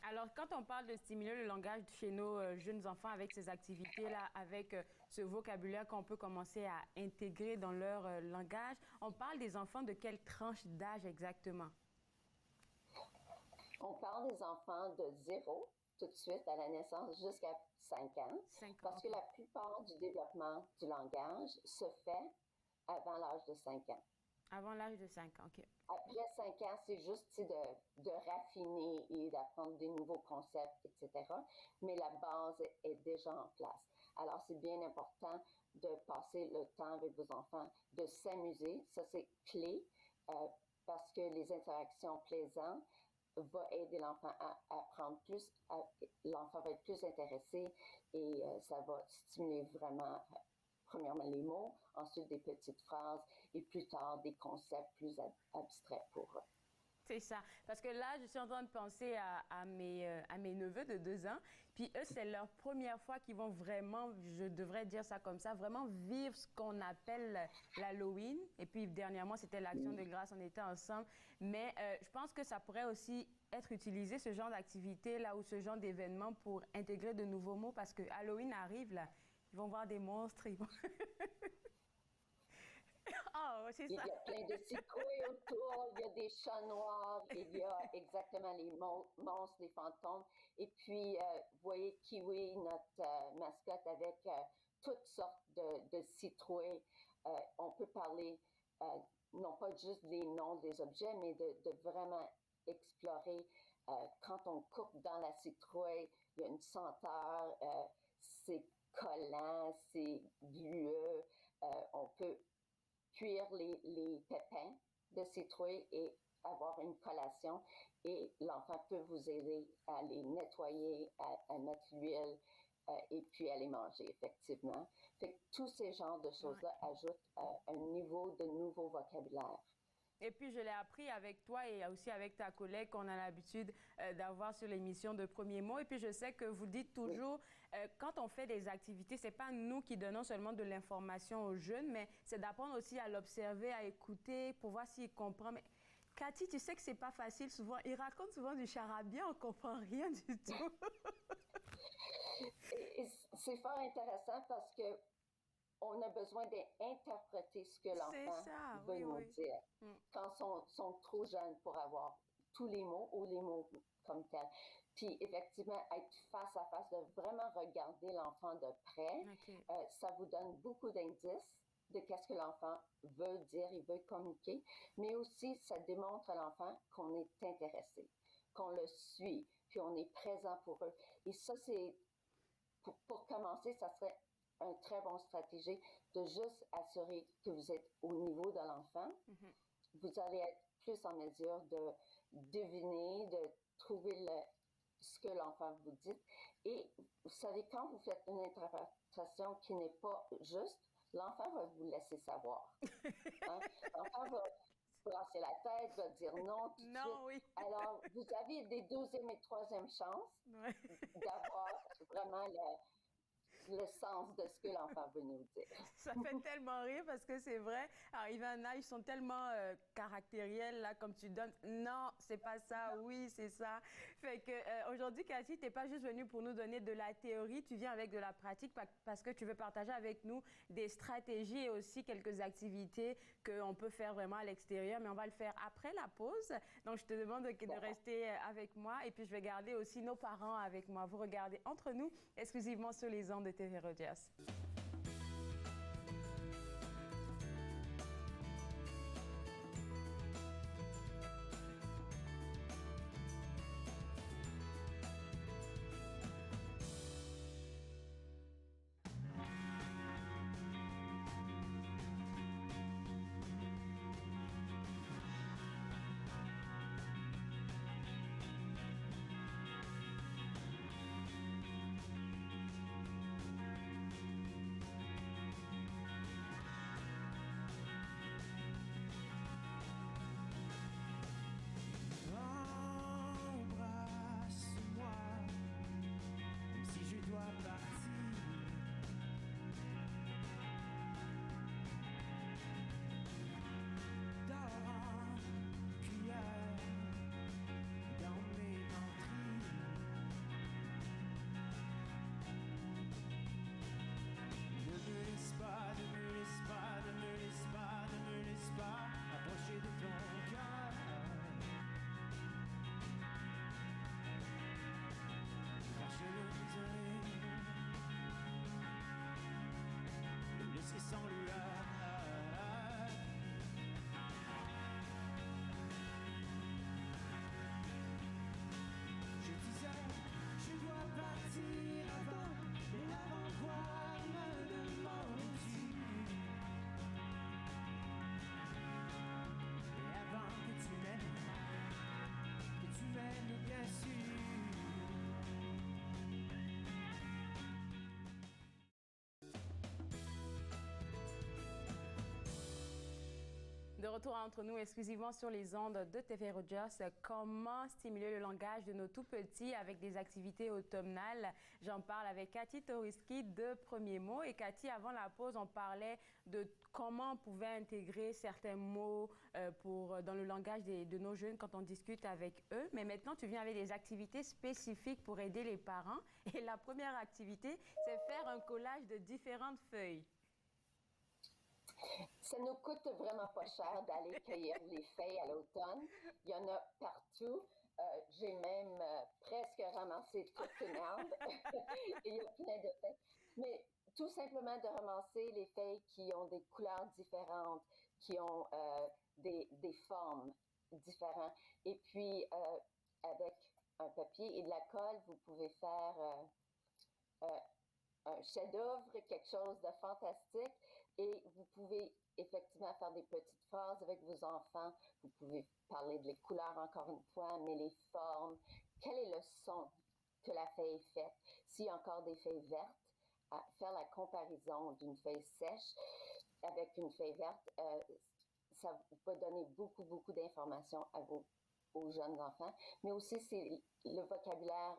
Alors, quand on parle de stimuler le langage chez nos jeunes enfants avec ces activités-là, avec ce vocabulaire qu'on peut commencer à intégrer dans leur langage, on parle des enfants de quelle tranche d'âge exactement? On parle des enfants de 0 tout de suite à la naissance jusqu'à 5 ans, parce que la plupart du développement du langage se fait avant l'âge de 5 ans. Avant l'âge de 5 ans, OK. Après 5 ans, c'est juste de raffiner et d'apprendre des nouveaux concepts, etc. Mais la base est déjà en place. Alors, c'est bien important de passer le temps avec vos enfants, de s'amuser. Ça, c'est clé parce que les interactions plaisantes vont aider l'enfant à apprendre plus. L'enfant va être plus intéressé et ça va stimuler vraiment, premièrement, les mots, ensuite des petites phrases et plus tard des concepts plus abstraits pour eux. C'est ça. Parce que là, je suis en train de penser à mes neveux de 2 ans. Puis eux, c'est leur première fois qu'ils vont vraiment, je devrais dire ça comme ça, vraiment vivre ce qu'on appelle l'Halloween. Et puis dernièrement, c'était l'Action de grâce, on était ensemble. Mais je pense que ça pourrait aussi être utilisé, ce genre d'activité là ou ce genre d'événement pour intégrer de nouveaux mots parce que Halloween arrive là. Ils vont voir des monstres, ils vont... Oh, c'est ça. Il y a plein de citrouilles autour, il y a des chats noirs, il y a exactement les monstres, les fantômes. Et puis, vous voyez Kiwi, notre mascotte, avec toutes sortes de citrouilles. On peut parler, non pas juste des noms des objets, mais de vraiment explorer. Quand on coupe dans la citrouille, il y a une senteur, c'est collant, c'est glueux. On peut cuire les pépins de citrouille et avoir une collation. Et l'enfant peut vous aider à les nettoyer, à mettre l'huile et puis à les manger, effectivement. Fait que tous ces genres de choses-là ajoutent un niveau de nouveau vocabulaire. Et puis, je l'ai appris avec toi et aussi avec ta collègue qu'on a l'habitude d'avoir sur l'émission de Premiers mots. Et puis, je sais que vous dites toujours, quand on fait des activités, c'est pas nous qui donnons seulement de l'information aux jeunes, mais c'est d'apprendre aussi à l'observer, à écouter pour voir s'il comprend. Mais Cathy, tu sais que c'est pas facile souvent. Il raconte souvent du charabia, on comprend rien du tout. Et c'est fort intéressant parce que on a besoin d'interpréter ce que l'enfant veut nous dire. Quand ils sont trop jeunes pour avoir tous les mots ou les mots comme tels. Puis effectivement, être face à face, de vraiment regarder l'enfant de près, ça vous donne beaucoup d'indices de qu'est-ce que l'enfant veut dire, il veut communiquer, mais aussi ça démontre à l'enfant qu'on est intéressé, qu'on le suit, puis on est présent pour eux. Et ça, c'est, pour commencer, ça serait une très bonne stratégie de juste assurer que vous êtes au niveau de l'enfant. Vous allez être plus en mesure de deviner, de trouver ce que l'enfant vous dit. Et vous savez, quand vous faites une interprétation qui n'est pas juste, l'enfant va vous laisser savoir. Hein? L'enfant va brasser la tête, va dire non tout de suite. Oui. Alors, vous avez des 2e et 3e chances d'avoir vraiment le sens de ce que l'enfant veut nous dire. Ça fait tellement rire parce que c'est vrai, arrivé à un âge, ils sont tellement caractériels, là, comme tu donnes. Non, c'est pas ça, oui, c'est ça. Fait que aujourd'hui, Cathy, t'es pas juste venue pour nous donner de la théorie, tu viens avec de la pratique parce que tu veux partager avec nous des stratégies et aussi quelques activités qu'on peut faire vraiment à l'extérieur, mais on va le faire après la pause. Donc, je te demande de rester avec moi et puis je vais garder aussi nos parents avec moi. Vous regardez Entre nous, exclusivement sur les ondes de TV Rogers. retour entre nous exclusivement sur les ondes de TV Rogers. Comment stimuler le langage de nos tout-petits avec des activités automnales? J'en parle avec Cathy Toriski de Premier Mot. Et Cathy, avant la pause, on parlait de comment on pouvait intégrer certains mots dans le langage de nos jeunes quand on discute avec eux. Mais maintenant, tu viens avec des activités spécifiques pour aider les parents. Et la première activité, c'est faire un collage de différentes feuilles. Ça nous coûte vraiment pas cher d'aller cueillir les feuilles à l'automne. Il y en a partout. J'ai même presque ramassé toute une herbe. Il y a plein de feuilles. Mais tout simplement de ramasser les feuilles qui ont des couleurs différentes, qui ont des formes différentes. Et puis, avec un papier et de la colle, vous pouvez faire un chef-d'œuvre, quelque chose de fantastique. Et vous pouvez effectivement faire des petites phrases avec vos enfants. Vous pouvez parler de les couleurs encore une fois, mais les formes. Quel est le son que la feuille est faite? S'il y a encore des feuilles vertes, à faire la comparaison d'une feuille sèche avec une feuille verte, ça va donner beaucoup d'informations aux jeunes enfants. Mais aussi, c'est le vocabulaire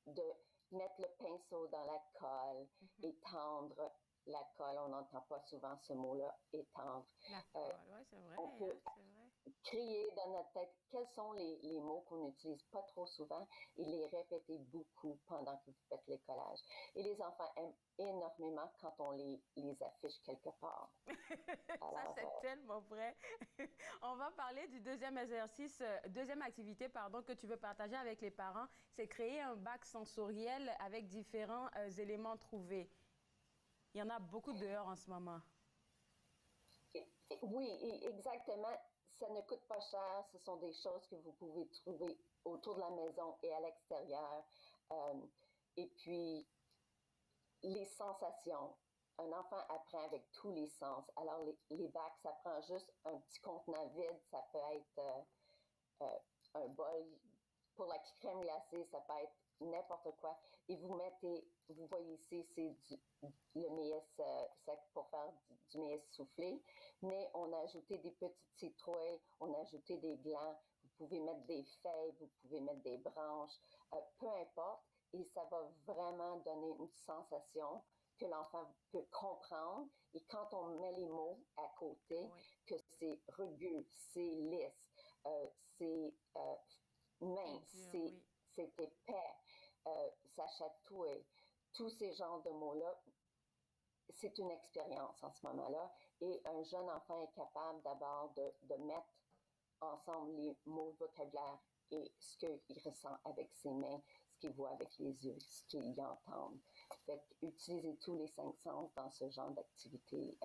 de mettre le pinceau dans la colle, étendre la colle. On n'entend pas souvent ce mot-là, étendre. La colle, oui, c'est vrai. On peut créer dans notre tête quels sont les mots qu'on n'utilise pas trop souvent et les répéter beaucoup pendant que vous faites les collages. Et les enfants aiment énormément quand on les affiche quelque part. Alors, ça, c'est tellement vrai. On va parler du deuxième activité, que tu veux partager avec les parents. C'est créer un bac sensoriel avec différents éléments trouvés. Il y en a beaucoup dehors en ce moment. Oui, exactement. Ça ne coûte pas cher. Ce sont des choses que vous pouvez trouver autour de la maison et à l'extérieur. Et puis, les sensations. Un enfant apprend avec tous les sens. Alors, les bacs, ça prend juste un petit contenant vide. Ça peut être un bol pour la crème glacée. Ça peut être n'importe quoi. Et vous voyez ici, c'est le maïs sec pour faire du maïs soufflé. Mais on a ajouté des petites citrouilles, on a ajouté des glands. Vous pouvez mettre des feuilles, vous pouvez mettre des branches, peu importe. Et ça va vraiment donner une sensation que l'enfant peut comprendre. Et quand on met les mots à côté, que c'est rugueux, c'est lisse, c'est mince, c'est épais, ça chatouille, tous ces genres de mots-là, c'est une expérience en ce moment-là. Et un jeune enfant est capable d'abord de mettre ensemble les mots vocabulaire et ce qu'il ressent avec ses mains, ce qu'il voit avec les yeux, ce qu'il entend. Fait utiliser tous les 5 sens dans ce genre d'activité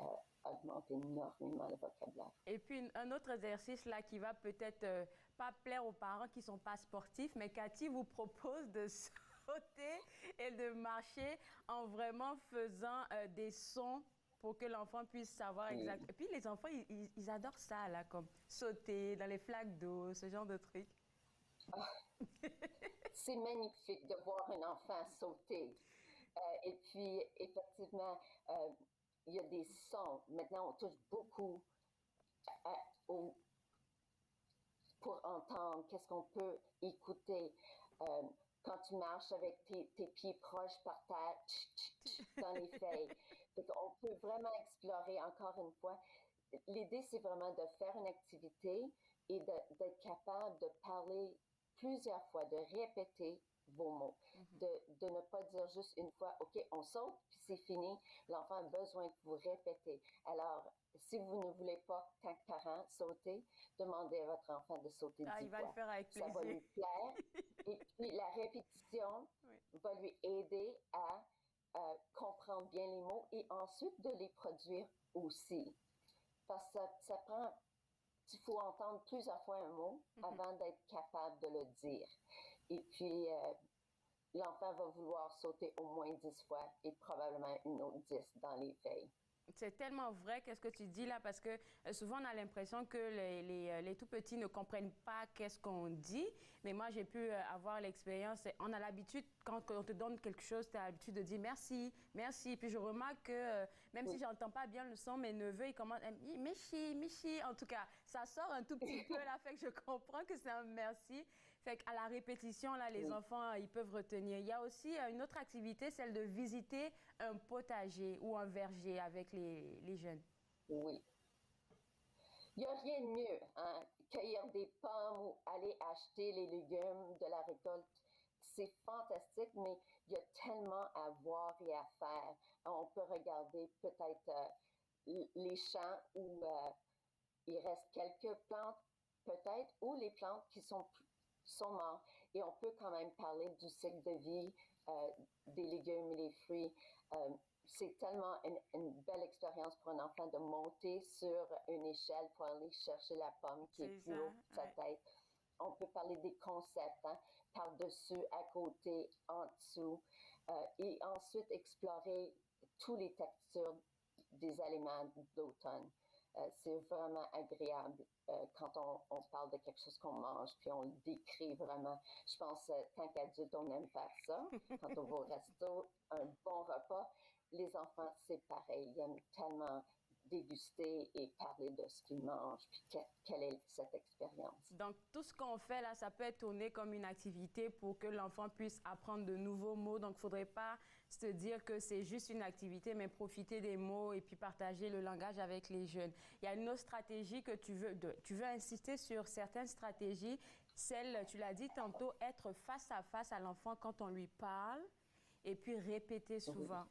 augmente énormément le vocabulaire. Et puis, un autre exercice là qui va peut-être pas plaire aux parents qui ne sont pas sportifs, mais Cathy vous propose de sauter et de marcher en vraiment faisant des sons pour que l'enfant puisse savoir exactement. Et puis, les enfants, ils adorent ça, là, comme sauter dans les flaques d'eau, ce genre de trucs. C'est magnifique de voir un enfant sauter. Et puis, effectivement, il y a des sons. Maintenant, on touche beaucoup pour entendre qu'est-ce qu'on peut écouter. Quand tu marches avec tes pieds proches par terre, dans les feuilles. On peut vraiment explorer encore une fois. L'idée, c'est vraiment de faire une activité et d'être capable de parler plusieurs fois, de répéter vos mots, de ne pas dire juste une fois, OK, on saute, puis c'est fini. L'enfant a besoin que vous répétez. Alors, si vous ne voulez pas, tant que parent, sauter, demandez à votre enfant de sauter 10 fois. Il va le faire avec plaisir. Ça va lui plaire. Et puis, la répétition va lui aider à comprendre bien les mots et ensuite de les produire aussi. Parce que ça prend... Il faut entendre plusieurs fois un mot avant d'être capable de le dire. Et puis, l'enfant va vouloir sauter au moins 10 fois et probablement une autre 10 dans les feuilles. C'est tellement vrai qu'est-ce que tu dis là, parce que souvent on a l'impression que les tout petits ne comprennent pas qu'est-ce qu'on dit, mais moi j'ai pu avoir l'expérience, on a l'habitude, quand on te donne quelque chose, tu as l'habitude de dire merci, merci, puis je remarque que même si j'entends pas bien le son, mes neveux ils commencent à me dire Michi, Michi, en tout cas ça sort un tout petit peu là, fait que je comprends que c'est un merci. Fait qu'à la répétition, là, les enfants, ils peuvent retenir. Il y a aussi une autre activité, celle de visiter un potager ou un verger avec les jeunes. Oui. Il n'y a rien de mieux, hein? Cueillir des pommes ou aller acheter les légumes de la récolte. C'est fantastique, mais il y a tellement à voir et à faire. On peut regarder peut-être les champs où il reste quelques plantes, peut-être, ou les plantes qui sont mortes. Et on peut quand même parler du cycle de vie des légumes et des fruits. C'est tellement une belle expérience pour un enfant de monter sur une échelle pour aller chercher la pomme qui est plus haut que sa tête. On peut parler des concepts, hein, par-dessus, à côté, en dessous, et ensuite explorer tous les textures des aliments d'automne. C'est vraiment agréable quand on parle de quelque chose qu'on mange, puis on le décrit vraiment. Je pense, tant qu'adulte, on aime faire ça. Quand on va au resto, un bon repas, les enfants, c'est pareil. Ils aiment tellement déguster et parler de ce qu'ils mangent, puis quelle est cette expérience. Donc, tout ce qu'on fait là, ça peut être tourné comme une activité pour que l'enfant puisse apprendre de nouveaux mots. Donc, il ne faudrait pas se dire que c'est juste une activité, mais profiter des mots et puis partager le langage avec les jeunes. Il y a une autre stratégie que tu veux insister sur certaines stratégies. Celle, tu l'as dit tantôt, être face à face à l'enfant quand on lui parle et puis répéter souvent.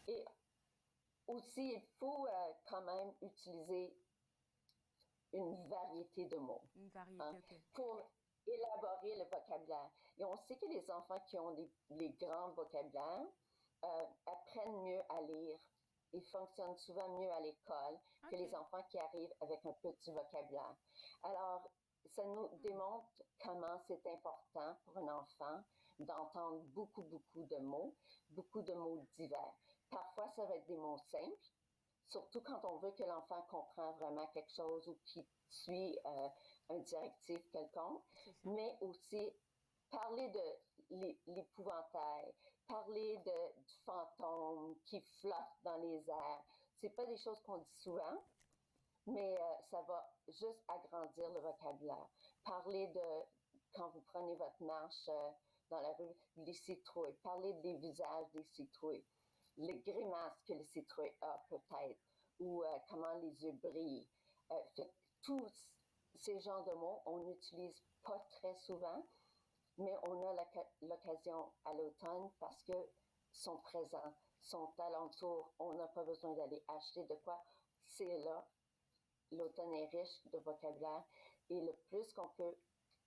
Et aussi, il faut quand même utiliser une variété de mots. Une variété, pour élaborer le vocabulaire. Et on sait que les enfants qui ont les grands vocabulaires apprennent mieux à lire et fonctionnent souvent mieux à l'école que les enfants qui arrivent avec un petit vocabulaire. Alors, ça nous démontre comment c'est important pour un enfant d'entendre beaucoup de mots divers. Parfois, ça va être des mots simples, surtout quand on veut que l'enfant comprenne vraiment quelque chose ou qu'il suit un directif quelconque, mais aussi parler de l'épouvantail, parler du fantôme qui flotte dans les airs. C'est pas des choses qu'on dit souvent, mais ça va juste agrandir le vocabulaire. Parler de, quand vous prenez votre marche dans la rue, les citrouilles. Parler des visages des citrouilles. Les grimaces que le citrouille a peut-être, ou comment les yeux brillent. Tous ces genres de mots, on n'utilise pas très souvent, mais on a l'occasion à l'automne parce que sont présents, sont alentours. On n'a pas besoin d'aller acheter de quoi. C'est là. L'automne est riche de vocabulaire et le plus qu'on peut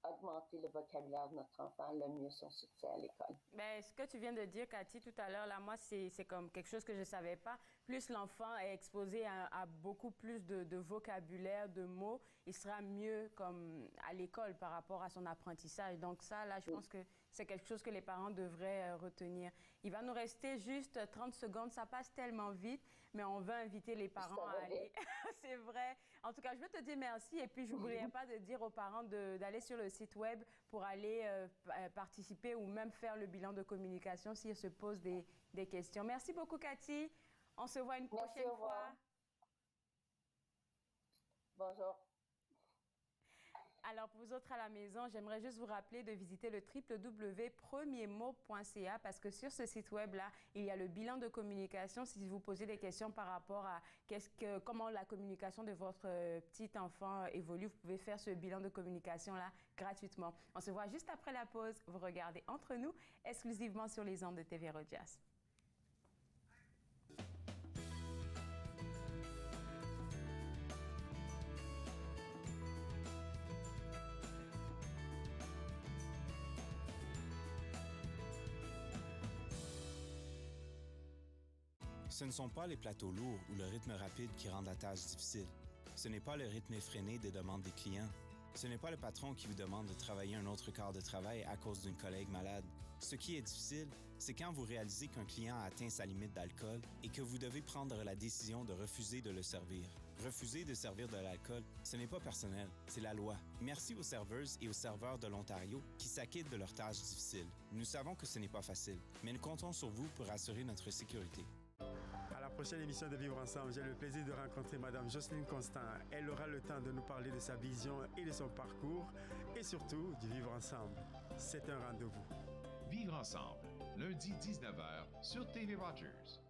augmenter le vocabulaire de notre enfant, le mieux son succès à l'école. Bien, ce que tu viens de dire, Cathy, tout à l'heure, là, moi, c'est comme quelque chose que je ne savais pas. Plus l'enfant est exposé à beaucoup plus de vocabulaire, de mots, il sera mieux comme à l'école par rapport à son apprentissage. Donc ça, là, je pense que c'est quelque chose que les parents devraient retenir. Il va nous rester juste 30 secondes. Ça passe tellement vite, mais on veut inviter les parents à aller. C'est vrai. En tout cas, je veux te dire merci. Et puis, je n'oublierai pas de dire aux parents d'aller sur le site web pour aller participer ou même faire le bilan de communication s'ils se posent des questions. Merci beaucoup, Cathy. On se voit une prochaine fois. Bonjour. Alors, pour vous autres à la maison, j'aimerais juste vous rappeler de visiter le www.premiermot.ca parce que sur ce site web-là, il y a le bilan de communication. Si vous posez des questions par rapport à comment la communication de votre petit enfant évolue, vous pouvez faire ce bilan de communication-là gratuitement. On se voit juste après la pause. Vous regardez Entre nous, exclusivement sur les ondes de TV Rogers. Ce ne sont pas les plateaux lourds ou le rythme rapide qui rendent la tâche difficile. Ce n'est pas le rythme effréné des demandes des clients. Ce n'est pas le patron qui vous demande de travailler un autre quart de travail à cause d'une collègue malade. Ce qui est difficile, c'est quand vous réalisez qu'un client a atteint sa limite d'alcool et que vous devez prendre la décision de refuser de le servir. Refuser de servir de l'alcool, ce n'est pas personnel, c'est la loi. Merci aux serveuses et aux serveurs de l'Ontario qui s'acquittent de leurs tâches difficiles. Nous savons que ce n'est pas facile, mais nous comptons sur vous pour assurer notre sécurité. À la prochaine émission de Vivre Ensemble, j'ai le plaisir de rencontrer Mme Jocelyne Constant. Elle aura le temps de nous parler de sa vision et de son parcours et surtout du Vivre Ensemble. C'est un rendez-vous. Vivre Ensemble, lundi 19h sur TV Rogers.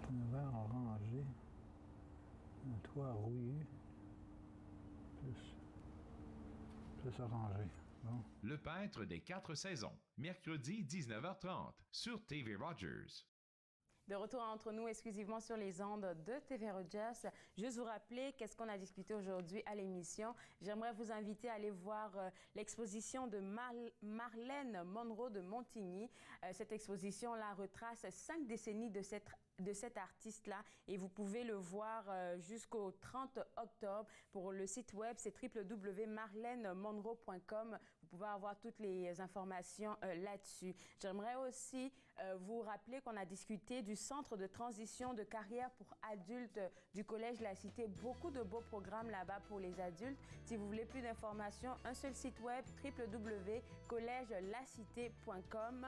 Un verre orangé, un toit rouillé, plus orangé. Bon. Le peintre des 4 saisons, mercredi 19h30 sur TV Rogers. De retour entre nous exclusivement sur les ondes de TV Rogers. Juste vous rappeler qu'est-ce qu'on a discuté aujourd'hui à l'émission. J'aimerais vous inviter à aller voir l'exposition de Marlène Monroe de Montigny. Cette exposition-là retrace 5 décennies de cet artiste-là et vous pouvez le voir jusqu'au 30 octobre. Pour le site web, c'est www.marlenemonroe.com. Vous pouvez avoir toutes les informations là-dessus. J'aimerais aussi vous rappeler qu'on a discuté du centre de transition de carrière pour adultes du Collège La Cité. Beaucoup de beaux programmes là-bas pour les adultes. Si vous voulez plus d'informations, un seul site web, www.collegelacité.com.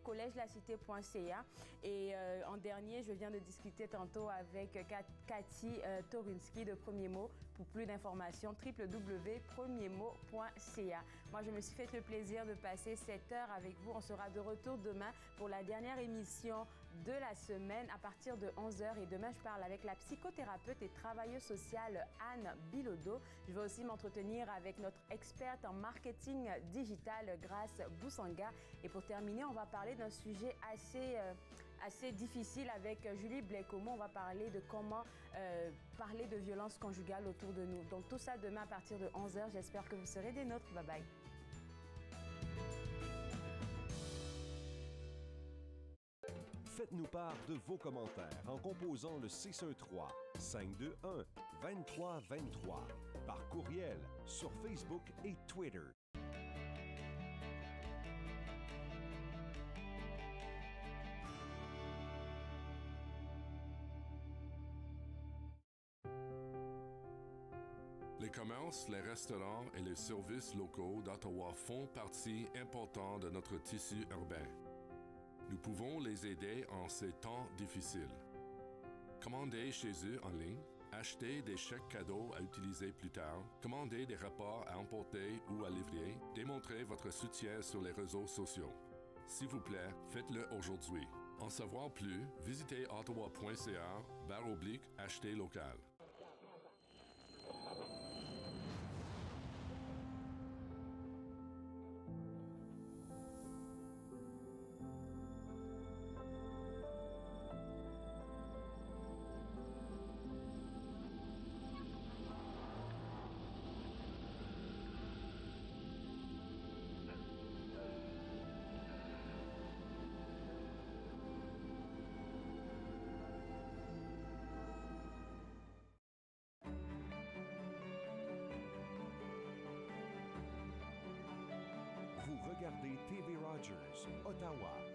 collegelacité.ca. Et en dernier, je viens de discuter tantôt avec Cathy Torunsky de Premier Mot. Pour plus d'informations, www.premiermot.ca. Moi, je me suis fait le plaisir de passer 7 heures avec vous. On sera de retour demain pour la dernière émission de la semaine à partir de 11h. Et demain, je parle avec la psychothérapeute et travailleuse sociale Anne Bilodeau. Je vais aussi m'entretenir avec notre experte en marketing digital, Grace Boussanga. Et pour terminer, on va parler d'un sujet assez difficile avec Julie Blecomo. On va parler de comment parler de violence conjugale autour de nous. Donc tout ça demain à partir de 11h. J'espère que vous serez des nôtres. Bye bye. Faites-nous part de vos commentaires en composant le 613-521-2323 par courriel sur Facebook et Twitter. Les commerces, les restaurants et les services locaux d'Ottawa font partie importante de notre tissu urbain. Nous pouvons les aider en ces temps difficiles. Commandez chez eux en ligne, achetez des chèques cadeaux à utiliser plus tard, commandez des repas à emporter ou à livrer, démontrez votre soutien sur les réseaux sociaux. S'il vous plaît, faites-le aujourd'hui. En savoir plus, visitez ottawa.ca/acheter local. Regardez TV Rogers, Ottawa.